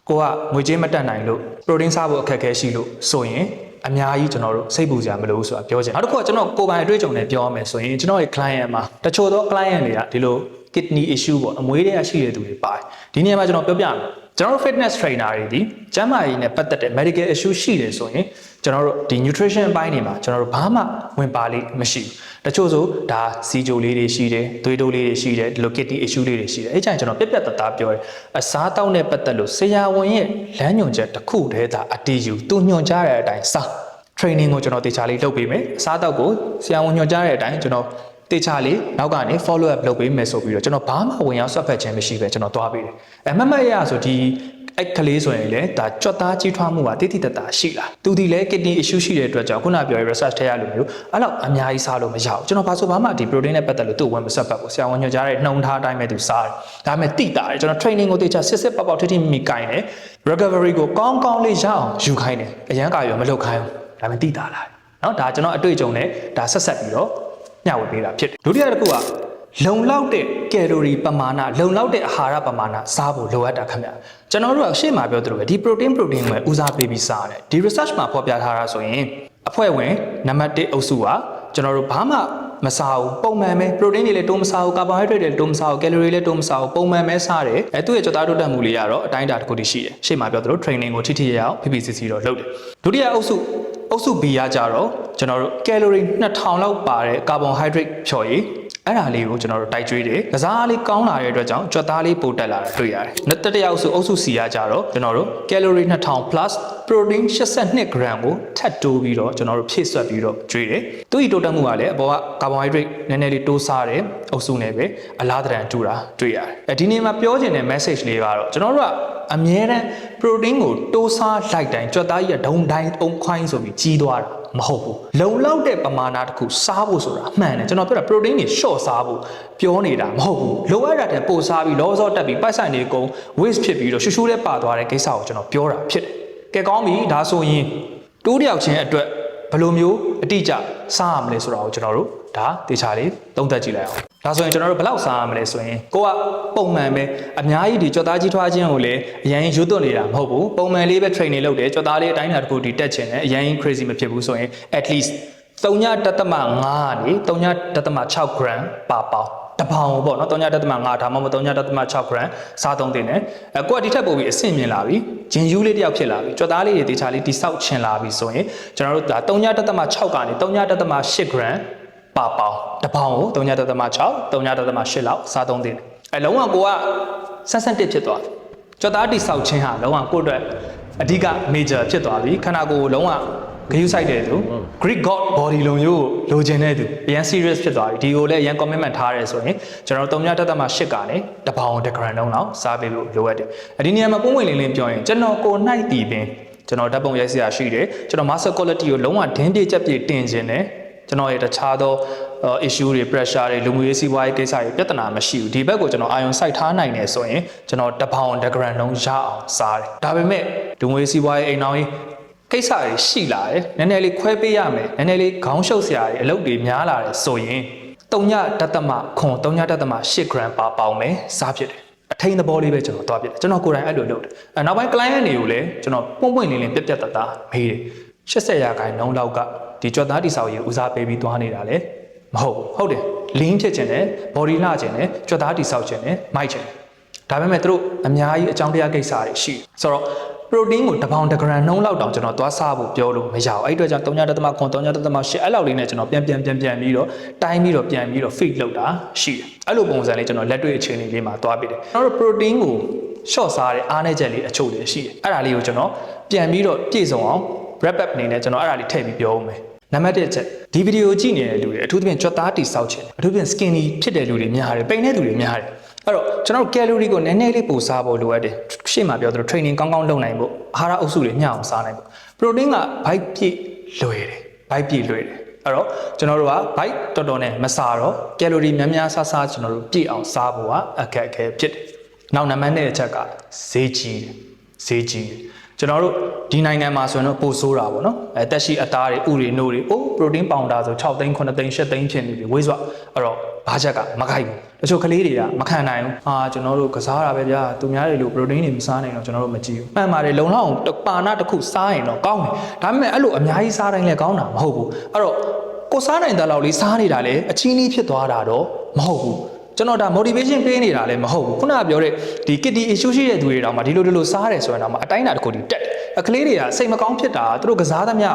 Speaker 1: ကကိုကငွေကြေးမတက်နိုင်လို့ protein စားဖို့အခက်အခဲရှိလို့ဆိုရင်အများကြီးကျွန်တော်တို့စိတ်ပူစရာမလိုဘူးဆိုတာပြောချင်နောက်တစ်ခုကကျွန်တော်ကိုယ်ပိုင်အတွေ့အကြုံနဲ့ပြောရမယ်ဆိုရင်ကျွန်တော်ရဲ့ client မှာတချို့သော client တွေကဒီလို kidney issue ပေါ့အမွေးတွေကရှိတဲ့သူတွေပါတယ်ဒီနေရာမှာကျွန်တော်ပြောပြမယ်ကျွန်တော်တို့ fitness trainer တွေဒီကျန်းမာရေးနဲ့ပတ်သက်တဲ့ medical issue ရှိတယ်ဆိုရင်ကျွန်တော်တို့ဒီ nutrition အပိုင်းတွေမှာကျွန်တော်တို့ဘာမှဝင်ပါလိမ့်မရှိဘူးတချို့ဆိုဒါစီဂျိုလေးတွေရှိတယ်သွေးတိုးလေးတွေရှိတယ်ဒီလို kidney issue လေးတွေရှိတယ်အဲ့ချိန်ကျွန်တော်ပြက်သားပြောတယ်အစားတောက်နဲ့ပတ်သက်လို့ဆရာဝန်ရဲ့လမ်းညွှန်ချက်တစ်ခုတည်းသာအတီးယူသူညွှန်ကြားတဲ့အတိုင်းစား training ကိုကျွန်တော်တေချာလေးလုပ်ပေးမယ်အစားတောက်ကိုဆရာဝန်ညွှန်ကြားတဲ့အတိုင်းကျွန်တော်တေချာလေးနောက်ကနေ follow up လုပ်ပေးမယ်ဆိုပြီးတော့ကျွန်တော်ဘာမှဝင်ရောက်ဆွတ်ဖက်ခြင်းမရှိပဲကျွန်တော်သွားပေးတယ်မမတ်ရဆိုဒီအဲ့ကလေးဆိုရင်လေဒါကြွက်သားကြီးထွားမှုကတိတိတတ်တာရှိလားသူဒီလေ kidney issue ရှိတဲ့အတွက်ကြောင့်ခုနပြောရ research ထဲရလို့မျိုးအဲ့လောက်အများကြီးစားလို့မရဘူးကျွန်တော်ဘာဆိုဘာမှဒီ protein နဲ့ပတ်သက်လို့သူ့ဝင်မဆက်ဖက်ဘူးဆရာဝန်ညွှန်ကြားတဲ့နှုံထားအတိုင်းပဲသူစားတယ်ဒါပေမဲ့တိတာတယ်ကျွန်တော် training ကိုတေချာစစ်ပေါက်ထိထိမိမိကိုင်တယ် recovery ကိုကောင်းကောင်းလေးရအောင်ယူခိုင်းတယ်အရန်ကာရောမလုပ်ခိုင်းဘူးဒါပေမဲ့တိတာလာเนาะဒါကျွန်တော်အတွေ့အကြုံနဲ့ဒါဆက်ဆက်ပြီးတော့ညှဝေပေးတာဖြစ်တယ်ဒုတိယတစ်ခုကလုံလောက်တဲ့ကယ်လိုရီပမာဏလုံလောက်တဲ့အာဟာရပမာဏစားဖို့လိုအပ်တာခင်ဗျကျွန်တော်တို့ကရှေ့မှာပြောသလိုပဲဒီ protein ကိုဦးစားပေးပြီးစားတယ်ဒီ research မှာဖော်ပြထားတာဆိုရင်အဖွဲ့ဝင်နံပါတ်1အုပ်စုကကျွန်တော်တို့ဘာမှမစားဘူးပုံမှန်ပဲ protein တွေလည်းတိုးမစားဘူး carbohydrate တွေလည်းတိုးမစားဘူး calorie လည်းတိုးမစားဘူးပုံမှန်ပဲစားတယ်သူ့ရဲ့ကြွက်သားတိုးတက်မှုလေးကတော့အတိုင်းအတာတစ်ခုတည်းရှိတယ်ရှေ့မှာပြောသလို training ကိုထိထိရအောင်ဖိဖိစီစီတော့လုပ်တယ်ဒုတိယအုပ်စု B ကကြတော့ကျွန်တော်တို့ calorie 2000လောက်ပါတဲ့ carbohydrate ဖြော်ရည်အဲ့ဒါလေးကိုကျွန်တော်တို့တိုက်ကျွေးတယ်ကစားလေးကောင်းလာတဲ့အတွက်ကြောင့်ကြွက်သားလေးပိုတက်လာတာတွေ့ရတယ်တတိယအုပ်စု C ကကြတော့ကျွန်တော်တို့ calorie 2000 plus protein 82 gram ကိုထပ်တိုးပြီးတော့ကျွန်တော်တို့ဖြည့်ဆွတ်ပြီးတော့ကျွေးတယ်သူ့ဤတိုးတက်မှုကလည်းအပေါ်က carbohydrate နည်းနည်းလေးတိုးစားတယ်အုပ်စုနဲ့ပဲအလားတန်တူတာတွေ့ရတယ်ဒီနေ့မှာပြောချင်တဲ့ message လေးကတော့ကျွန်တော်တို့ကအမြဲတမ်း protein ကိုတိုးစားလိုက်တိုင်းကြွက်သားကြီးကဒုံတိုင်းအုံခွိုင်းဆိုပြီးကြီးသွားတာမဟုတ်ဘူးလုံလောက်တဲ့ပမာဏတစ်ခုစားဖို့ဆိုတာမှန်တယ်ကျွန်တော်ပြောတာ protein တွေ short စားဖို့ပြောနေတာမဟုတ်ဘူးလိုအပ်တာတဲ့ပို့စားပြီးလောစောတက်ပြီးပိုက်ဆိုင်တွေအကုန် waste ဖြစ်ပြီးတော့ရှူရှူလေးပါသွားတဲ့ကိစ္စကိုကျွန်တော်ပြောတာဖြစ်တယ်ကဲကောင်းပြီဒါဆိုရင်တိုးတယောက်ချင်းအတွက်ဘယ်လိုမျိုးအတိအကျစားရမလဲဆိုတာကိုကျွန်တော်တို့ဒါတေချာလေးသုံးသပ်ကြည့်လိုက်အောင်ဒါဆိုရင်ကျွန်တော်တို့ဘယ်လောက်စားရမလဲဆိုရင်ကိုကပုံမှန်ပဲအများကြီးဒီကြွက်သားကြီးထွားခြင်းကိုလည်းအရင်ရွတ်သွတ်နေတာမဟုတ်ဘူးပုံမှန်လေးပဲ training လုပ်တယ်ကြွက်သားလေးအတိုင်းအတာတစ်ခုဒီတက်ချင်တယ်အရင် crazy မဖြစ်ဘူးဆိုရင် at least 3.5ကနေ 3.6 gram ပါပေါင်း တပေါင်ပေါ့နော်3.5ဒါမှမဟုတ်3.6 gram စားသုံးတင်တယ်ကိုကဒီထက်ပိုပြီးအဆင့်မြင့်လာပြီဂျင်ယူးလေးတယောက်ဖြစ်လာပြီကြွက်သားလေးတွေတေချာလေးတိဆောက်ချင်လာပြီဆိုရင်ကျွန်တော်တို့ဒါ3.6ကနေ3.8 gram ပါပေါင်တပေါင်ကို3.6 3.8လောက်စားသုံးတင်တယ်လုံးဝကိုကsensitive ဖြစ်သွားပြီကြွက်သားတိဆောက်ခြင်းဟာလုံးဝကိုယ့်အတွက်အဓိက major ဖြစ်သွားပြီခန္ဓာကိုယ်လုံးဝဂရုစိုက်တဲ့သူ Greek god body လိုမျိုးလိုချင်တဲ့သူအရင် serious ဖြစ်သွားပြီဒီကိုလည်းအရင် commitment ထားရဲဆိုရင်ကျွန်တော်3.8ကနေတပေါင်တစ်ဂရမ်လုံးလောက်စားပေးဖို့လိုအပ်တယ်ဒီနေရာမှာပုံဝင်လင်းလင်းပြောရင်ကျွန်တော်ကိုနိုင်တည်ပင်ကျွန်တော်ဓာတ်ပုံရိုက်စရာရှိတယ်ကျွန်တော် master quality ကိုလုံးဝဒင်းပြချက်ပြတင်ခြင်းတယ်ကျွန်တော်ရဲ့တခြားသော issue တွေ pressure တွေလူမှုရေးစီးပွားရေးကိစ္စတွေပြဿနာမရှိဘူးဒီဘက်ကိုကျွန်တော်အာရုံစိုက်ထားနိုင်တယ်ဆိုရင်ကျွန်တော်တပေါင်တစ်ဂရမ်လုံးရအောင်စားတယ်ဒါပေမဲ့လူမှုရေးစီးပွားရေးအိမ်တော်ကြီးကိစ္စတွေရှိလာတယ်နည်းနည်းလေးခွဲပေးရမယ်နည်းနည်းလေးခေါင်းရှုပ်စရာတွေအလုပ်တွေများလာတယ်ဆိုရင်3.8 gram ပါပေါင်မယ်စားဖြစ်တယ်အထိန်သဘောလေးပဲကျွန်တော်သွားပြတယ်ကျွန်တော်ကိုယ်တိုင်အဲ့လိုလုပ်တယ်နောက်ပိုင်း client တွေကိုလည်းကျွန်တော်ပွင့်လင်းလင်းပြတ်တသားမေးတယ်80%လောက်ကဒီကြွက်သားတိဆောက်ရေးဦးစားပေးပြီးသွားနေတာလေမဟုတ်ဘူးဟုတ်တယ် lean ဖြစ်ခြင်းနဲ့ body လှခြင်းနဲ့ကြွက်သားတိဆောက်ခြင်းနဲ့မိုက်ခြင်းဒါပေမဲ့သူတို့အများကြီးအကြောင်းတရားကိစ္စတွေရှိဆိုတော့protein ကိုတပေါင်တစ်ဂရမ်နှုန်းလောက်တောင်ကျွန်တော်သွားစားဖို့ပြောလို့မရဘူးအဲ့အတွက်ကြောင့်3.8 အဲ့လောက်လေးနဲ့ကျွန်တော်ပြန်ပြီးတော့တိုင်းပြီးတော့ပြန်ပြီးတော့ feed လုပ်တာရှိတယ်အဲ့လိုပုံစံလေးကျွန်တော်လက်တွေ့အခြေအနေလေးမှာသွားပြီးတယ်ကျွန်တော်တို့ protein ကို short စားတဲ့အားနည်းချက်လေးအချို့လေးရှိတယ်အဲ့ဒါလေးကိုကျွန်တော်ပြန်ပြီးတော့ပြည့်စုံအောင် wrap up အနေနဲ့ကျွန်တော်အဲ့ဒါလေးထည့်ပြီးပြောဦးမယ်နံပါတ်1ချက်ဒီဗီဒီယိုကြည့်နေတဲ့လူတွေအထူးသဖြင့်ကြွက်သားတိဆောက်ခြင်းအထူးသဖြင့် skinny ဖြစ်တဲ့လူတွေများတယ်ပိန်တဲ့လူတွေများတယ်အဲ့တော့ကျွန်တော် calorie ကိုနည်းနည်းလေးပိုစားဖို့လိုအပ်တယ်ရှေ့မှာပြောသလို training ကောင်းကောင်းလုပ်နိုင်ဖို့အာဟာရအုပ်စုတွေမျှအောင်စားနိုင်ဖို့ protein က bite ပြည့်လွယ်တယ် bite ပြည့်လွယ်တယ်အဲ့တော့ကျွန်တော်တို့က bite တော်တော်နဲ့မစားတော့ calorie များများစားကျွန်တော်တို့ပြည့်အောင်စားဖို့ကအခက်အခဲဖြစ်တယ်နောက်နံပါတ်2အချက်ကဈေးကြီးတယ်ကျွန်တော်တို့ဒီနိုင်ငံမှာဆိုရင်တော့ပိုဆိုးတာပေါ့နော်တက်ရှိအသားတွေဥတွေနို့တွေprotein powder ဆို6သိန်း9သိန်း10သိန်းဖြစ်နေပြီဝေးစွာအဲ့တော့ဘာချက်ကမခိုက်ဘူးတချို့ကလေးတွေကမခံနိုင်ဘူးကျွန်တော်တို့ကစားတာပဲဗျာသူများတွေလို့ protein တွေမစားနိုင်တော့ကျွန်တော်တို့မကြည့်ဘူးမှန်ပါတယ်လုံလောက်အောင်ပါဏတစ်ခုစားရင်တော့ကောင်းတယ်ဒါပေမဲ့အဲ့လိုအများကြီးစားတိုင်းလည်းကောင်းတာမဟုတ်ဘူးအဲ့တော့ကိုစားနိုင်တဲ့လောက်လေးစားနေတာလည်းအချင်းကြီးဖြစ်သွားတာတော့မဟုတ်ဘူးကျွန်တော်ဒါ motivation ပေးနေတာလည်းမဟုတ်ဘူးခုနကပြောတဲ့ဒီ kidney issue ရှိတဲ့သူတွေတောင်မှဒီလိုစားတယ်ဆိုရင်တော့မှအတိုင်းအတာတစ်ခုတည်းတက်ကလေးတွေကစိတ်မကောင်းဖြစ်တာသူတို့ကစားသမျှ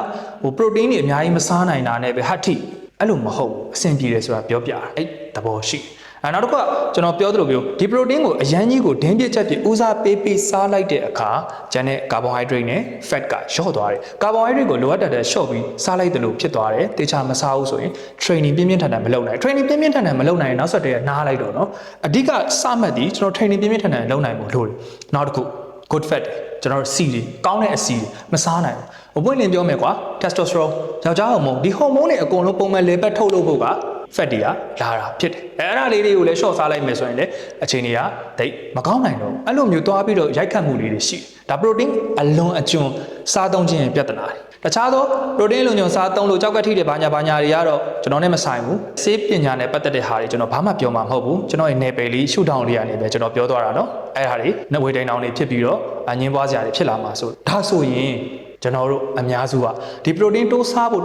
Speaker 1: protein တွေအများကြီးမစားနိုင်တာနဲ့ပဲဟာတိအဲ့လိုမဟုတ်ဘူးအဆင်ပြေတယ်ဆိုတာပြောပြတာအဲ့သဘောရှိနောက်တစ်ခုကကျွန်တော်ပြောသလိုမျိုးဒီ protein ကိုအရန်ကြီးကိုဒင်းပြချက်ပြဦးစားပေးစားလိုက်တဲ့အခါကျန်တဲ့ carbohydrate နဲ့ fat ကလျော့သွားတယ် carbohydrate ကိုလိုအပ်တဲ့လျှော့ပြီးစားလိုက်တယ်လို့ဖြစ်သွားတယ်တေချာမစားဘူးဆိုရင် training ပြင်းထန်မလုပ်နိုင် training ပြင်းထန်မလုပ်နိုင်ရင်နောက်ဆက်တွဲနားလိုက်တော့နော်အဓိကစမှတ်သည်ကျွန်တော် training ပြင်းထန်လုပ်နိုင်ဖို့လိုတယ်နောက်တစ်ခု good fat ကျွန်တော်စီတွေကောင်းတဲ့အစီတွေမစားနိုင်ဘူးပွင့်လင်းပြောမယ်ကွာ testosterone ယောက်ျားဟော်မုန်းဒီဟော်မုန်းတွေအကုန်လုံးပုံမှန်လေပတ်ထုတ်လုပ်ဖို့က fat တွေကလာတာဖြစ်တယ်အဲ့ဒါလေးတွေကိုလည်း short စားလိုက်မယ်ဆိုရင်လည်းအချိန်တွေကတိတ်မကောင်းနိုင်တော့အဲ့လိုမျိုးသွားပြီးတော့ရိုက်ခတ်မှုလေးတွေရှိတယ်ဒါ protein အလွန်အကျွံစားသုံးခြင်းပြဿနာတွေတခြားသော protein လုံခြုံစားသုံးလို့ကြောက်ကထိတွေဘာညာတွေကတော့ကျွန်တော်နဲ့မဆိုင်ဘူးဆေးပညာနဲ့ပတ်သက်တဲ့ဟာတွေကျွန်တော်ဘာမှပြောမှာမဟုတ်ဘူးကျွန်တော်ရဲ့နယ်ပယ်လေးရှုထောင်လေးကနေပဲကျွန်တော်ပြောသွားတာเนาะအဲ့ဒါတွေနဝေတိန်တောင်တွေဖြစ်ပြီးတော့အငင်းပွားစရာတွေဖြစ်လာမှာဆိုဒါဆိုရင်ကျွန်တော်တို့အများစုကဒီ protein တိုးစားဖို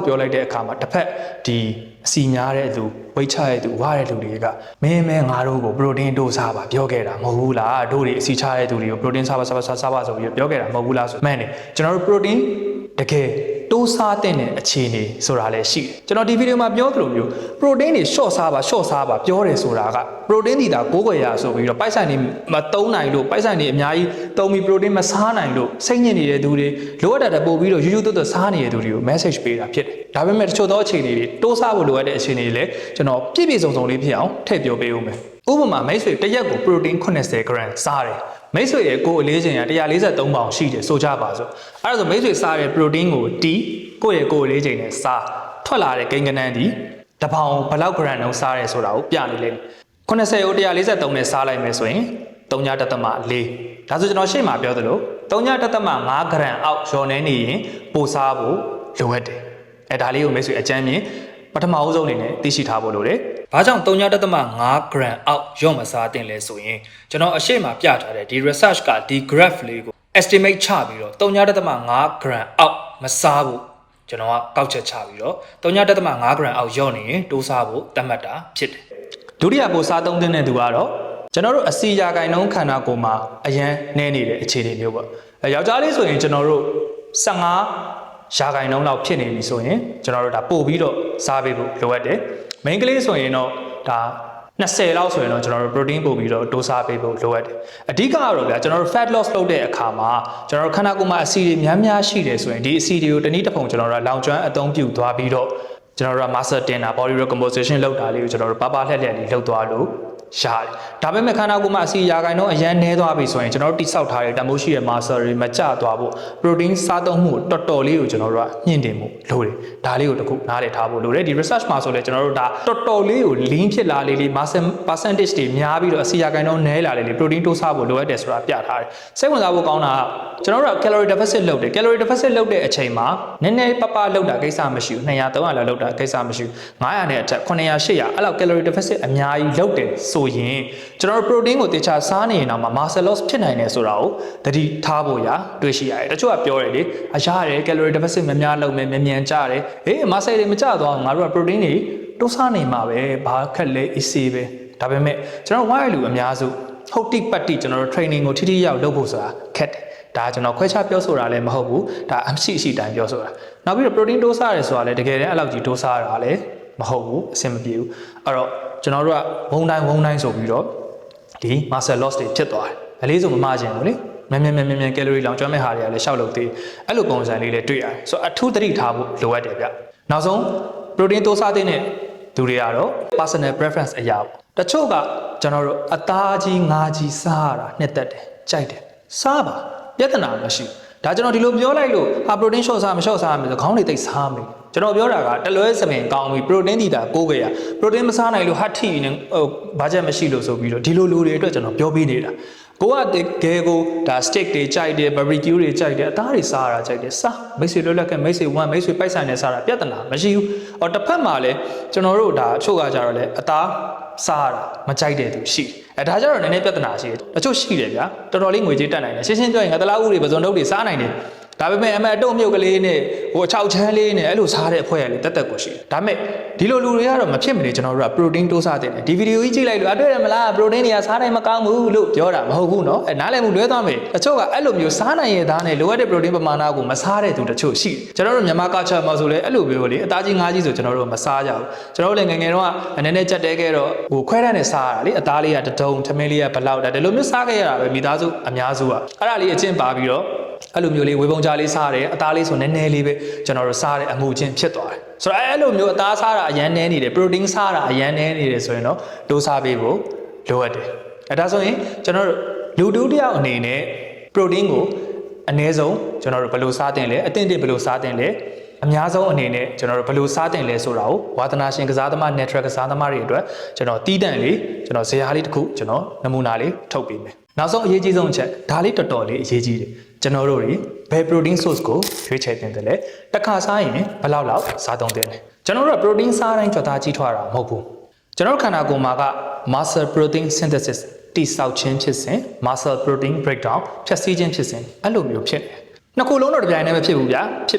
Speaker 1: ့ပြောလိုက်တဲ့အခါမှာတစ်ဖက်ဒီအစီများတဲ့သူဝိတ်ချတဲ့သူဝါတဲ့လူတွေကမင်းငါတို့ကို protein တိုးစားပါပြောခဲ့တာမဟုတ်ဘူးလားတို့တွေအစီချတဲ့သူတွေကို protein စားပါဆိုပြီးပြောခဲ့တာမဟုတ်ဘူးလားဆိုမှန်တယ်ကျွန်တော်တို့ protein တကယ်တိုးစားတဲ့အခြေအနေဆိုတာလည်းရှိတယ်ကျွန်တော်ဒီဗီဒီယိုမှာပြောသလိုမျိုး protein တွေ short စားပါပြောတယ်ဆိုတာက protein တွေဒါကိုးကွယ်ရဆိုပြီးတော့ပိုက်ဆိုင်တွေမသုံးနိုင်လို့ပိုက်ဆိုင်တွေအများကြီးသုံးပြီး protein မစားနိုင်လို့စိတ်ညစ်နေတဲ့သူတွေလိုအပ်တာပို့ပြီးတော့ရွတ်စားနေတဲ့သူတွေကို message ပေးတာဖြစ်တယ်ဒါပေမဲ့တချို့သောအခြေအနေတွေတိုးစားဖို့လိုအပ်တဲ့အခြေအနေတွေလည်းကျွန်တော်ပြည့်စုံလေးဖြစ်အောင်ထည့်ပြောပေးဦးမယ်ဥပမာမိတ်ဆွေတစ်ရက်ကို protein 80 gram စားတယ်မိတ်ဆွေရဲ့ကိုယ်အလေးချိန်က143ပေါင်ရှိတယ်ဆိုကြပါစို့အဲ့ဒါဆိုမိတ်ဆွေစားတဲ့ protein ကိုကိုယ့်ရဲ့ကိုယ်အလေးချိန်နဲ့စားထွက်လာတဲ့ကိန်းကနန်းဒီတပေါင်ဘယ်လောက် gram လုံးစားရဲဆိုတာကိုပြနေလိမ့်မယ်80ကို143နဲ့စားလိုက်မယ်ဆိုရင်3.4ဒါဆိုကျွန်တော်ရှေ့မှာပြောသလို3.5 gram အောက်လျော်နေနေရင်ပိုစားဖို့လိုအပ်တယ်အဲဒါလေးကိုမိတ်ဆွေအကြမ်းမြင်ပထမအဦးဆုံးအနေနဲ့သိရှိထားဖို့လိုတယ်။ဘာကြောင့်3.5 gram အောက်ရော့မစားတင်လဲဆိုရင်ကျွန်တော်အရှိမပြထားတဲ့ဒီ research ကဒီ graph လေးကို estimate ချပြီးတော့3.5 gram အောက်မစားဘူးကျွန်တော်ကကောက်ချက်ချပြီးတော့3.5 gram အောက်ရော့နေရင်တိုးစားဖို့သတ်မှတ်တာဖြစ်တယ်။ ဒုတိယပိုစားသုံးတဲ့သူကတော့ကျွန်တော်တို့အစီရာဂိုင်နှုန်းခန္ဓာကိုယ်မှာအရန်နည်းနေတဲ့အခြေအနေမျိုးပေါ့ယောက်ျားလေးဆိုရင်ကျွန်တော်တို့15ရာဂိုင်နှုန်းလောက်ဖြစ်နေပြီဆိုရင်ကျွန်တော်တို့ဒါပို့ပြီးတော့စားပေးဖို့လိုအပ်တယ်။ main ကလေးဆိုရင်တော့ဒါ20လောက်ဆိုရင်တော့ကျွန်တော်တို့ protein ပို့ပြီးတော့တိုးစားပေးဖို့လိုအပ်တယ်။အဓိကကတော့ဗျာကျွန်တော်တို့ fat loss လုပ်တဲ့အခါမှာကျွန်တော်တို့ခန္ဓာကိုယ်မှာအဆီတွေများများရှိတယ်ဆိုရင်ဒီအဆီတွေကိုတနည်းတစ်ပုံကျွန်တော်တို့လောင်ကျွမ်းအသုံးပြုသွားပြီးတော့ကျွန်တော်တို့ muscle တင်တာ body recomposition လုပ်တာလေးကိုကျွန်တော်တို့ပါပါလှက်လှက်လေးလုပ်သွားလို့ရတယ်။ဒါပေမဲ့ခန္ဓာကိုယ်မှာအဆီရာဂိုင်နှုန်းအရန်နည်းသွားပြီဆိုရင်ကျွန်တော်တို့တိဆောက်ထားတဲ့တမိုးရှိတဲ့ muscle တွေမကျသွားဖို့ protein စားသုံးမှုတော်တော်လေးကိုကျွန်တော်တို့ကမြင့်တင်မှုလိုတယ်။ဒါလေးကိုတခုနားလည်ထားဖို့လိုတယ်။ဒီ research မှာဆိုလဲကျွန်တော်တို့ဒါတော်တော်လေးကို lean ဖြစ်လာလေး muscle percentage တွေများပြီးတော့အဆီရာဂိုင်နှုန်းနည်းလာလေး protein တိုးစားဖို့လိုအပ်တယ်ဆိုတာပြထားတယ်။စိတ်ဝင်စားဖို့ကောင်းတာကကျွန်တော်တို့က calorie deficit လုပ်တယ် calorie deficit လုပ်တဲ့အချိန်မှာနည်းနည်းပပလုပ်တာကိစ္စမရှိဘူး200 300လောက်လုပ်တာကိစ္စမရှိဘူး900နဲ့အထက်900 800အဲ့လောက် calorie deficit အများကြီးလုပ်တယ်ဆိုရင်ကျွန်တော်တို့ protein ကိုတေချာစားနေရင်တော့ muscle loss ဖြစ်နိုင်တယ်ဆိုတာကိုသတိထားဖို့တွေ့ရှိရတယ်တချို့ကပြောတယ်လေအရာတယ် calorie deficit များများလုပ်မယ်မြန်ကြတယ်ဟေး muscle တွေမကျသွားအောင်ငါတို့က protein တွေတိုးစားနေမှာပဲဘာခက်လဲ easy ပဲဒါပေမဲ့ကျွန်တော်ဝိုင်းလူအများစုဟုတ်တိပတ်တိကျွန်တော်တို့ training ကိုထိရောက်လုပ်ဖို့ဆိုတာခက်တယ်ဒါကျွန်တော်ခွဲခြားပြောဆိုတာလည်းမဟုတ်ဘူးဒါအရှိတိုင်းပြောဆိုတာနောက်ပြီးတော့ protein တိုးစားရဲဆိုတာလည်းတကယ်တမ်းအဲ့လောက်ကြီးတိုးစားရတာလည်းမဟုတ်ဘူးအဆင်မပြေဘူးအဲ့တော့ကျွန်တော်တို့ကဝုန်းတိုင်းဆိုပြီးတော့ဒီ muscle loss တွေဖြစ်သွားတယ်အလေးစုံမမခြင်းဘူးလေမြန် calorie လောင်ကျွမ်းမဲ့ဟာတွေကလည်းရှောက်လို့သေးအဲ့လိုပုံစံလေးလည်းတွေ့ရတယ်ဆိုတော့အထူးသတိထားဖို့လိုအပ်တယ်ဗျနောက်ဆုံး protein တိုးစားတဲ့သူတွေကတော့ personal preference အရာပေါ့တချို့ကကျွန်တော်တို့အသားကြီးငါးကြီးစားရတာနှစ်သက်တယ်ကြိုက်တယ်စားပါပြဿနာမရှိဒါကျွန်တော်ဒီလိုပြောလိုက်လို့ဟာ protein short စားမ short စားမယ်ဆိုခေါင်းတွေတိတ်စားမယ်ကျွန်တော်ပြောတာကတလွဲစပင်ကောင်းပြီ protein တီတာကိုးကြရ protein မစားနိုင်လို့ဟတ်ထီနဲ့ဘာချက်မရှိလို့ဆိုပြီးတော့ဒီလိုလူတွေအတွက်ကျွန်တော်ပြောပေးနေတာကိုကတကယ်ကိုဒါ steak တွေကြိုက်တယ် barbecue တွေကြိုက်တယ်အသားတွေစားရတာကြိုက်တယ်စားမိတ်ဆွေလွတ်လက်ကမိတ်ဆွေဝမ်းမိတ်ဆွေပိုက်ဆိုင်နဲ့စားတာပြဿနာမရှိဘူးအော်တစ်ဖက်မှာလည်းကျွန်တော်တို့ဒါအချို့ကကြတော့လေအသားစားရတာမကြိုက်တဲ့သူရှိတယ်ဒါကြတော့နည်းနည်းပြဿနာရှိတယ်တချို့ရှိတယ်ဗျာတော်တော်လေးငွေကြေးတက်နိုင်တယ်ရှင်းပြောရင်ငါတလားဦးတွေပဇွန်တုပ်တွေစားနိုင်တယ်ဒါပေမဲ့အတုံမြုပ်ကလေးနဲ့ဟို6ချမ်းလေးနဲ့အဲ့လိုစားတဲ့အဖွဲ့ရလေတက်ကိုရှိတယ်ဒါပေမဲ့ဒီလိုလူတွေကတော့မဖြစ်မနေကျွန်တော်တို့က protein တိုးစားတဲ့ဒီဗီဒီယိုကြီးကြည့်လိုက်လို့တွေ့ရမလား protein တွေကစားနိုင်မကောင်းဘူးလို့ပြောတာမဟုတ်ဘူးเนาะနားလည်မှုလွဲသွားမယ်တချို့ကအဲ့လိုမျိုးစားနိုင်ရသားနဲ့လိုအပ်တဲ့ protein ပမာဏကိုမစားတဲ့သူတချို့ရှိတယ်ကျွန်တော်တို့မြန်မာကချာမှာဆိုလဲအဲ့လိုမျိုးလေအသားကြီးငါးကြီးဆိုကျွန်တော်တို့မစားကြဘူးကျွန်တော်တို့လည်းငယ်ငယ်တော့အနေနဲ့ကြက်တဲခဲ့တော့ဟိုခွဲတန်းနဲ့စားရတာလေအသားလေးကတဒုံထမင်းလေးကဘလောက်ဒါဒီလိုမျိုးစားခဲ့ရတာပဲမိသားစုအများစုကအဲ့ဒါလေးအချင်းပါပြီးတော့အဲ့လိုမျိုးလေးဝေပုံကြားလေးစားတယ်အသားလေးဆိုနည်းနည်းလေးပဲကျွန်တော်တို့စားတဲ့အမှုချင်းဖြစ်သွားတယ်ဆိုတော့အဲ့လိုမျိုးအသားစားတာအရန်နည်းနေတယ် protein စားတာအရန်နည်းနေတယ်ဆိုရင်တော့တိုးစားပေးဖို့လိုအပ်တယ်အဲဒါဆိုရင်ကျွန်တော်တို့လူတူတယောက်အနေနဲ့ protein ကိုအနည်းဆုံးကျွန်တော်တို့ဘယ်လိုစားတင်လဲအသင့်ဘယ်လိုစားတင်လဲအများဆုံးအနေနဲ့ကျွန်တော်တို့ဘယ်လိုစားတင်လဲဆိုတာကိုဝါသနာရှင်ကစားသမား natural ကစားသမားတွေအတွက်ကျွန်တော်တီးတန့်လေးကျွန်တော်ဇယားလေးတစ်ခုကျွန်တော်နမူနာလေးထုတ်ပေးမယ်နောက်ဆုံးအရေးကြီးဆုံးအချက်ဒါလေးတော်တော်လေးအရေးကြီးတယ်ကျွန်တော်တို့တွေဘယ် protein source ကိုရွေးချယ်တင်တယ်လဲတစ်ခါစားရင်ဘယ်လောက်စားသုံးတယ်လဲကျွန်တော်တို့က protein စားတိုင်းကြွတာကြီးထွားတာမဟုတ်ဘူးကျွန်တော်တို့ခန္ဓာကိုယ်မှာက muscle protein synthesis တိဆောက်ခြင်းဖြစ်စဉ် muscle protein breakdown ဖြည့်ဆည်းခြင်းဖြစ်စဉ်အဲ့လိုမျိုးဖြစ်တယ်နှစ်ခုလုံးတော့တပြိုင်တည်းမဖြစ်ဘူးဗျာဖြစ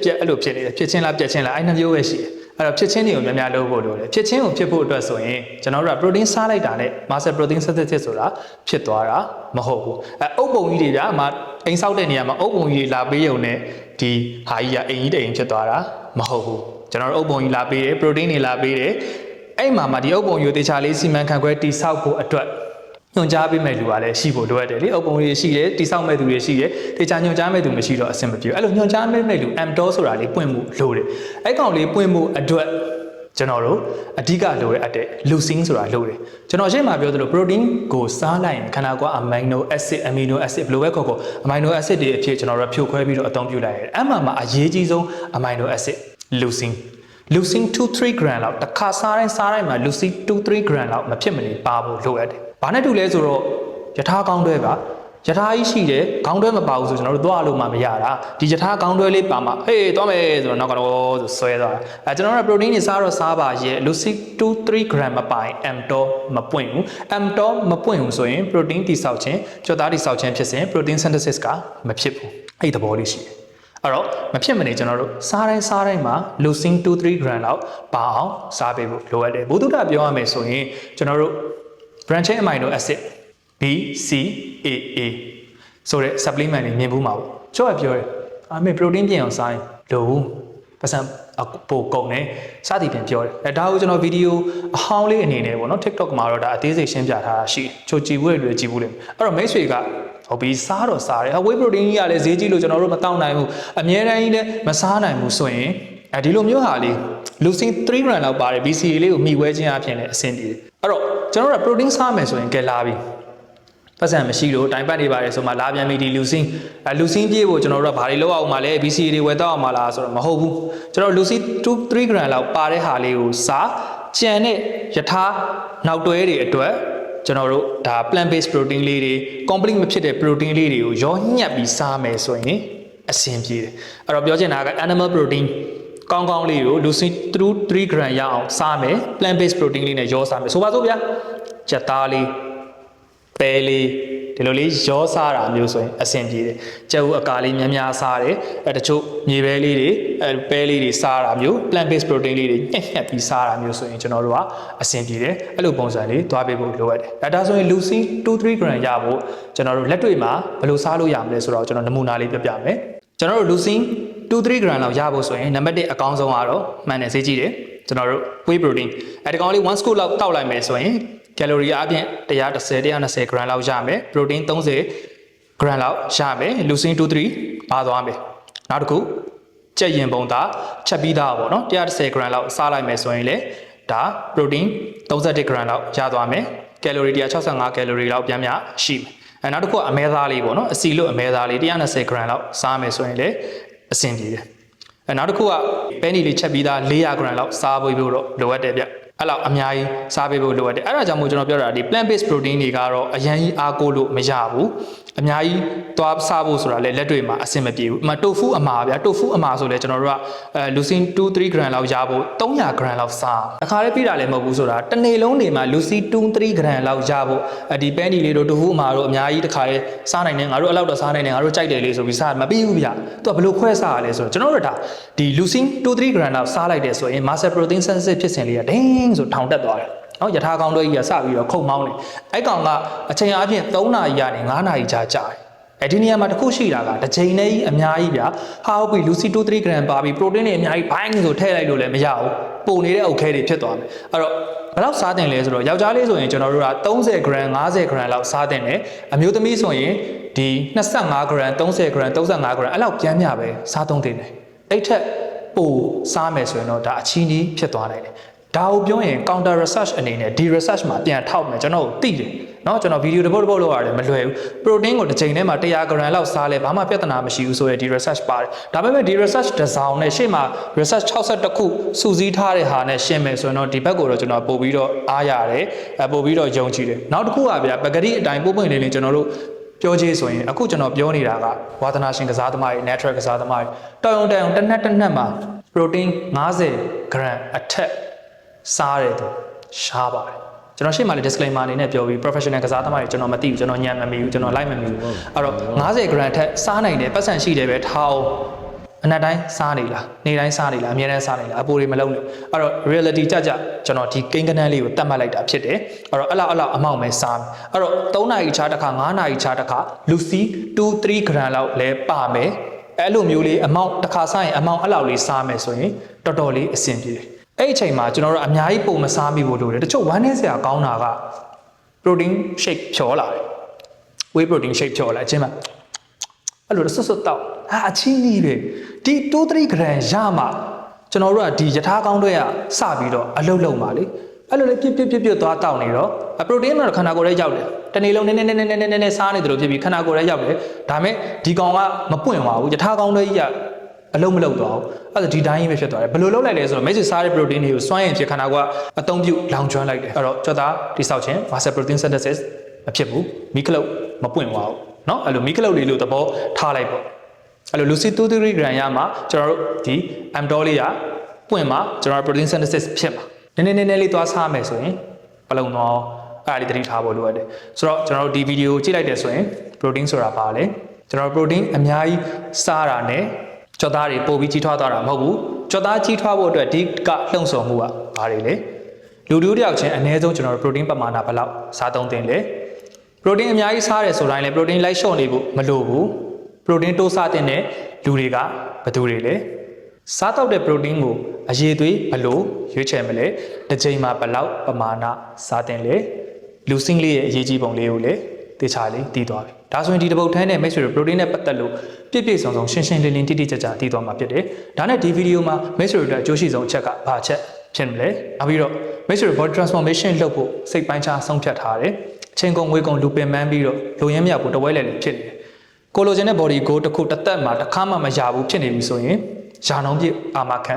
Speaker 1: ်ပြက်အဲ့လိုဖြစ်နေတယ်ဖြစ်ချင်းလားပြက်ချင်းလားအဲ့နှမျိုးပဲရှိတယ်အဲ့တော့ဖြစ်ချင်းတွေကိုများများလုပ်ဖို့လိုတယ်ဖြစ်ချင်းကိုဖြစ်ဖို့အတွက်ဆိုရင်ကျွန်တော်တို့က protein စားလိုက်တာနဲ့ muscle protein synthesis ဆိုတာဖြစ်သွားတာမဟုတ်ဘူးအုပ်ပုံကြီးတွေဗျာအိမ်ဆောက်တဲ့နေရာမှာအုပ်ပုံကြီးတွေလာပေးရုံနဲ့ဒီဟာကြီးကအိမ်ကြီးတိမ်ဖြစ်သွားတာမဟုတ်ဘူးကျွန်တော်တို့အုပ်ပုံကြီးလာပေးတယ် protein တွေလာပေးတယ်အဲ့မှာဒီအုပ်ပုံကြီးကိုတေချာလေးစီမံခန့်ခွဲတိဆောက်ဖို့အတွက်ညွှန်ကြားပေးမဲ့လူကလည်းရှိဖို့လိုအပ်တယ်လေအုပ်ပုံတွေရှိတယ်တိဆောက်မဲ့သူတွေရှိတယ်တေချာညွှန်ကြားမဲ့သူမရှိတော့အဆင်မပြေဘူးအဲ့လိုညွှန်ကြားမဲ့လူ mTOR ဆိုတာလေးပွင့်မှုလိုတယ်အဲ့ကောင်လေးပွင့်မှုအတွက်ကျွန်တော်တို့အဓိကလိုရတဲ့ leucine ဆိုတာလိုတယ်ကျွန်တော်ရှင်းမှာပြောသလို protein ကိုစားလိုက်ရင်ခန္ဓာကိုယ် amino acid ဘယ်လိုပဲခေါ် amino acid တွေအဖြစ်ကျွန်တော်တို့ဖြိုခွဲပြီးတော့အသုံးပြုလိုက်ရတယ်အဲ့မှာအရေးကြီးဆုံး amino acid leucine 2-3 gram လောက်တစ်ခါစားတိုင်းမှာ leucine 2-3 gram လောက်မဖြစ်မနေပါဖို့လိုအပ်တယ်ဘာနဲ့တူလဲဆိုတော့ယထာကောင်းတွဲပါယထာကြီးရှိတယ်ခေါင်းတွဲမပါဘူးဆိုကျွန်တော်တို့သွားလို့မှမရတာဒီယထာခေါင်းတွဲလေးပါမှဟေးသွားမယ်ဆိုတော့နောက်ကတော့ဆိုဆွဲသွားတာကျွန်တော်တို့ protein တွေစားတော့စားပါရဲ့ leucine 2-3 gram မပိုင် mTOR မပွင့်ဘူး mTOR မပွင့်ဘူးဆိုရင် protein တိဆောက်ခြင်းကြွက်သားတိဆောက်ခြင်းဖြစ်စဉ် protein synthesis ကမဖြစ်ဘူးအဲ့ဒီသဘောလေးရှိတယ် အဲ့တော့မဖြစ်မနေကျွန်တော်တို့စားတိုင်းမှာ leucine 2-3 gram လောက်ပါအောင်စားပေးဖို့လိုအပ်တယ်ဘုသူတပြောရမယ်ဆိုရင်ကျွန်တော်တို့ branching amino acid BCAA ဆိုတဲ့ supplement တွေမြင်ဘူးမှာပေါ့ကျော်ပြောတယ်အမေ protein ပြင်အောင်စားရင်လို့ပတ်စံပိုကုန်တယ်စသည်ဖြင့်ပြောတယ်ဒါကိုကျွန်တော်ဗီဒီယိုအဟောင်းလေးအနေနဲ့ပေါ့နော် TikTok မှာတော့ဒါအသေးစိတ်ရှင်းပြထားတာရှိချိုကြည့်ဘူးတွေကြည့်ဘူးလေအဲ့တော့မိတ်ဆွေကဟုတ်ပြီစားတော့စားတယ် whey protein ကြီးကလည်းဈေးကြီးလို့ကျွန်တော်တို့မတောင်းနိုင်ဘူးအများတန်းကြီးလည်းမစားနိုင်ဘူးဆိုရင်ဒီလိုမျိုးဟာလေး leucine 3 gram လောက်ပါတယ် BCA လေးကိုမိဝဲခြင်းအပြင်လည်းအဆင်ပြေတယ်အဲ့တော့ကျွန်တော်တို့ protein စားမယ်ဆိုရင်ကဲလာပြီပတ်စံမရှိလို့တိုင်ပတ်နေပါတယ်ဆိုမှလာပြန်ပြီဒီ leucine ပြေးဖို့ကျွန်တော်တို့ကဘာတွေလောက်အောင်မှလဲ BCA တွေဝယ်တော့အောင်မလားဆိုတော့မဟုတ်ဘူးကျွန်တော် leucine 2-3 gram လောက်ပါတဲ့ဟာလေးကိုစားကြံတဲ့ယထာနောက်တွဲတွေအတွက်ကျွန်တော်တို့ဒါ plant based protein လေးတွေ complete မဖြစ်တဲ့ protein လေးတွေကိုရောညှက်ပြီးစားမယ်ဆိုရင်အဆင်ပြေတယ်အဲ့တော့ပြောချင်တာက animal protein ကောင်းကောင်းလေးကို leucine 2-3 gram ရအောင်စားမယ် plant based protein လေးနဲ့ရောစားမယ်ဆိုပါစို့ဗျာကြက်သားလေးပဲလေးဒီလိုလေးရောစားတာမျိုးဆိုရင်အဆင်ပြေတယ်ကြက်ဥအကာလေးများစားတယ်တချို့မြေပဲလေးတွေပဲလေးတွေစားတာမျိုး plant based protein လေးတွေညှက်ပြီးစားတာမျိုးဆိုရင်ကျွန်တော်တို့ကအဆင်ပြေတယ်အဲ့လိုပုံစံလေးသွားပေးဖို့လိုအပ်တယ်ဒါဆိုရင် leucine 2-3 gram ရဖို့ကျွန်တော်တို့လက်တွေ့မှာဘယ်လိုစားလို့ရမလဲဆိုတော့ကျွန်တော်နမူနာလေးပြပြမယ်ကျွန်တော်တို့ leucine 2-3 gram လောက်ရဖို့ဆိုရင်နံပါတ်1အကောင်းဆုံးကတော့မှန်တယ်ဈေးကြည့်တယ်ကျွန်တော်တို့ whey protein ဒီကောင်လေး1 scoop လောက်တောက်လိုက်မယ်ဆိုရင်ကယ်လိုရီအပြင်120 gram လောက်ရမယ် protein 30 gram လောက်ရမယ် leucine 2-3 ပါသွားမယ်နောက်တစ်ခုကြက်ရင်ပုံသားချက်ပြီးသားပေါ့နော်110 gram လောက်စားလိုက်မယ်ဆိုရင်လေဒါ protein 31 gram လောက်ရသွားမယ်ကယ်လိုရီ165 ကယ်လိုရီလောက်ပြန်ရှိမယ်နောက်တစ်ခုကအမဲသားလေးပေါ့နော်အစီလို့အမဲသားလေး120 gram လောက်စားမယ်ဆိုရင်လေအဆင်ပြေတယ်နောက်တစ်ခုကပဲနီလေးချက်ပြီးသား400 gram လောက်စားဖို့တော့လိုအပ်တယ်ဗျအဲ့လောက်အများကြီးစားပေးဖို့လိုအပ်တယ်အဲ့ဒါကြောင့်မို့ကျွန်တော်ပြောတာဒီ plant based protein တွေကတော့အရင်ကြီးအားကိုးလို့မရဘူးအများကြီးသွားစားဖို့ဆိုတာလည်းလက်တွေ့မှာအဆင်မပြေဘူးတိုဖူအမာဗျာတိုဖူအမာဆိုလဲကျွန်တော်တို့ကleucine 2-3 gram လောက်ရဖို့300 gram လောက်စားအခါလေးပြတာလည်းမဟုတ်ဘူးဆိုတာတစ်နေ့လုံးနေမှာ leucine 2-3 gram လောက်ရဖို့ဒီပဲနီလေးတို့တိုဖူအမာတို့အများကြီးတစ်ခါလေးစားနိုင်တယ်ငါတို့အဲ့လောက်တော့စားနိုင်တယ်ငါတို့ကြိုက်တယ်လေဆိုပြီးစားမပြီးဘူးဗျာသူကဘယ်လိုခွဲစားရလဲဆိုတော့ကျွန်တော်တို့ဒါဒီ leucine 2-3 gram လောက်စားလိုက်တယ်ဆိုရင် muscle protein synthesis ဖြစ်စဉ်လေးကဒင်းဆိုထောင်တက်သွားတယ်နော်ယထာကောင်တွေကြီးကစပြီးတော့ခုတ်မောင်းတယ်အဲ့ကောင်ကအချိန်အားဖြင့်3နာရီကနေ9နာရီကြာကြာတယ်ဒီနေရာမှာတစ်ခုရှိတာကတစ်ချိန်နဲ့ကြီးအများကြီးဗျာဟာဟုတ်ပြီ leucine 2-3 gram ပါပြီ protein တွေအများကြီးဘိုင်းဆိုထည့်လိုက်လို့လည်းမရဘူးပုံနေတဲ့အုပ်ခဲတွေဖြစ်သွားမယ်အဲ့တော့ဘယ်လောက်စားတင်လဲဆိုတော့ယောက်ျားလေးဆိုရင်ကျွန်တော်တို့က30 gram 50 gram လောက်စားတင်တယ်အမျိုးသမီးဆိုရင်ဒီ25 gram 30 gram 35 gram အဲ့လောက်ပြန်မြပဲစားသုံးတင်တယ်အဲ့ထက်ပိုစားမယ်ဆိုရင်တော့ဒါအချင်းကြီးဖြစ်သွားနိုင်တယ်ဒါကိုပြောရင် counter research အနေနဲ့ဒီ research မှာပြန်ထောက်မယ်ကျွန်တော်တို့သိတယ်เนาะကျွန်တော်ဗီဒီယိုတစ်ပုတ်လောက်ရတယ်မလွယ်ဘူး protein ကိုတစ်ချိန်ထဲမှာ100 gram လောက်စားလဲဘာမှပြဿနာမရှိဘူးဆိုရယ်ဒီ research ပါတယ်ဒါပေမဲ့ဒီ research တစ်စောင်နဲ့ရှေ့မှာ research 62ခုစုစည်းထားတဲ့ဟာနဲ့ရှင်းမယ်ဆိုရင်တော့ဒီဘက်ကိုတော့ကျွန်တော်ပို့ပြီးတော့အားရတယ်ပို့ပြီးတော့ယုံကြည်တယ်နောက်တစ်ခုကဗျာပဂတိအတိုင်းပို့ပွင့်လေးကျွန်တော်တို့ပြောချေဆိုရင်အခုကျွန်တော်ပြောနေတာကဝါသနာရှင်ကစားသမားတွေ natural ကစားသမားတွေတောင်ုံတစ်နက်မှာ protein 50 gram အထက်စားတယ်သူရှားပါတယ်ကျွန်တော်ရှေ့မှာလည်း disclaimer အနေနဲ့ပြောပြီး professional ကစားသမားတွေကျွန်တော်မသိဘူးကျွန်တော်ညံမမီဘူးကျွန်တော်လိုက်မမီဘူးအဲ့တော့50 gram ထက်စားနိုင်တယ်ပတ်စံရှိတယ်ပဲထောင်းအနက်တိုင်းစားနေလားနေ့တိုင်းစားနေလားအများတိုင်းစားနေလားအပိုတွေမလုံးနဲ့အဲ့တော့ reality ကြကျွန်တော်ဒီကိန်းကနန်းလေးကိုတတ်မှတ်လိုက်တာဖြစ်တယ်အဲ့တော့အဲ့လောက်အမောက်မဲစားမယ်အဲ့တော့3နာရီခြားတစ်ခါ9နာရီခြားတစ်ခါ leucine 2-3 gram လောက်လဲပါမယ်အဲ့လိုမျိုးလေးအမောက်တစ်ခါစားရင်အမောက်အဲ့လောက်လေးစားမယ်ဆိုရင်တော်တော်လေးအဆင်ပြေတယ်အဲ့အချိန်မှာကျွန်တော်တို့အများကြီးပုံမစားမိဖို့လိုတယ်တချို့ဝမ်းနည်းစရာကောင်းတာက protein shake ဖြောလာတယ် whey protein shake ဖြောလာအချင်းမှာအဲ့လိုဆွတ်တော့အချင်းကြီးပဲဒီ2-3 gram ရမှကျွန်တော်တို့ကဒီယထာကောင်းတွေကစပြီးတော့အလုတ်လုံးပါလေအဲ့လိုလေပြစ်သွားတောက်နေတော့ protein တော့ခန္ဓာကိုယ်ထဲရောက်တယ်တနေ့လုံးနည်းစားနေတယ်လို့ဖြစ်ပြီးခန္ဓာကိုယ်ထဲရောက်တယ်ဒါမဲ့ဒီကောင်ကမပွင့်သွားဘူးယထာကောင်းတွေကြီးကအလုံးမလုံးတော့အဲ့ဒါဒီတိုင်းပဲဖြစ်သွားတယ်ဘယ်လိုလုပ်လိုက်လဲဆိုတော့မိတ်ဆွေစားတဲ့ protein တွေကိုစွမ်းရင်ဖြစ်ခန္ဓာကိုယ်ကအသုံးပြုလောင်ကျွမ်းလိုက်တယ်အဲ့တော့ကြွက်သားတိဆောက်ခြင်း muscle protein synthesis မဖြစ်ဘူးမီးကလုတ်မပွင့်သွားဘူးเนาะအဲ့လိုမီးကလုတ်လေးလို့သဘောထားလိုက်ပေါ့အဲ့လို leucine 2-3 gram ရမှာကျွန်တော်တို့ဒီ mTOR လေးကပွင့်မှာကျွန်တော် protein synthesis ဖြစ်မှာနည်းလေးသွားစားမယ်ဆိုရင်ဘလုံတော့အဲ့ဒါလေးသတိထားဖို့လိုအပ်တယ်ဆိုတော့ကျွန်တော်တို့ဒီဗီဒီယိုကြည့်လိုက်တယ်ဆိုရင် protein ဆိုတာပါလေကျွန်တော် protein အများကြီးစားတာနဲ့ ကြွက်သားတွေပို့ပြီးကြီးထွားသွားတာမဟုတ်ဘူးကြွက်သားကြီးထွားဖို့အတွက်ဒီကလှုံ့ဆော်မှုကဘာတွေလဲလူတူတယောက်ချင်းအနည်းဆုံးကျွန်တော်တို့ protein ပမာဏဘယ်လောက်စားသုံးသင့်လဲ protein အများကြီးစားတယ်ဆိုတိုင်းလဲ protein လိုက်လျှော့နေဖို့မလိုဘူး protein တိုးစားတဲ့လူတွေကဘယ်သူတွေလဲစားတော့တဲ့ protein ကိုအရေးသွေးဘယ်လိုရွေးချယ်မလဲတစ်ချိန်မှာဘယ်လောက်ပမာဏစားတင်လဲလူစင်းလေးရဲ့အရေးကြီးပုံလေးကိုလည်းသိချာလေးသိသွားပြီဒါဆိုရင်ဒီတစ်ပုတ်ထမ်းနဲ့မိတ်ဆွေတို့ protein နဲ့ပတ်သက်လို့ပြည့်ပြည့်စုံစုံရှင်းရှင်းလင်းလင်းတိတိကျကျသိသွားမှာဖြစ်တယ်ဒါနဲ့ဒီဗီဒီယိုမှာမိတ်ဆွေတို့အတွက်အကျိုးရှိဆုံးအချက်ကဘာချက်ဖြစ်မလဲနောက်ပြီးတော့မိတ်ဆွေတို့ body transformation လုပ်ဖို့စိတ်ပိုင်းခြားဆုံးဖြတ်ထားတယ်အချိန်ကုန်ငွေကုန်လူပင်ပန်းပြီးတော့လူရင်းမြောက်ကိုတဝဲလဲလဲဖြစ်နေတယ်ကိုလိုချင်တဲ့ body goal တစ်ခုတစ်သက်မှာတစ်ခါမှမရဘူးဖြစ်နေပြီဆိုရင်ယာနှောင်းပြည့်အာမခံ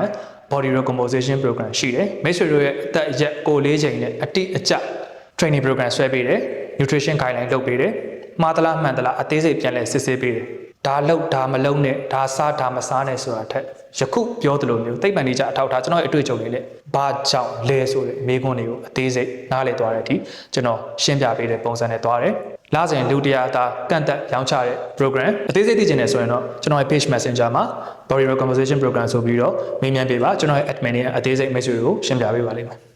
Speaker 1: body recomposition program ရှိတယ်မိတ်ဆွေတို့ရဲ့အသက်အရက်ကိုလေးချိန်နဲ့အတိအကျ training program ဆွဲပေးတယ် nutrition guideline လုပ်ပေးတယ်မှားသလားမှန်သလားအသေးစိတ်ပြန်လဲစစ်ဆေးပေးတယ်ဒါလုပ်ဒါမလုပ်နဲ့ဒါစားဒါမစားနဲ့ဆိုတာထက်ယခုပြောသလိုမျိုးသိပ္ပံနည်းကျအထောက်ထားကျွန်တော်ရဲ့အတွေ့အကြုံတွေနဲ့ဘာကြောင့်လဲဆိုတဲ့မေးခွန်းတွေကိုအသေးစိတ်နားလည်သွားတဲ့အထိကျွန်တော်ရှင်းပြပေးတဲ့ပုံစံနဲ့သွားတယ်လစဉ်လူတရားသားကန့်သက်ရောင်းချတဲ့ program အသေးစိတ်သိချင်တယ်ဆိုရင်တော့ကျွန်တော်ရဲ့ page messenger မှာ body recomposition program ဆိုပြီးတော့မေးမြန်းပေးပါကျွန်တော်ရဲ့ admin ရဲ့အသေးစိတ် message ကိုရှင်းပြပေးပါလိမ့်မယ်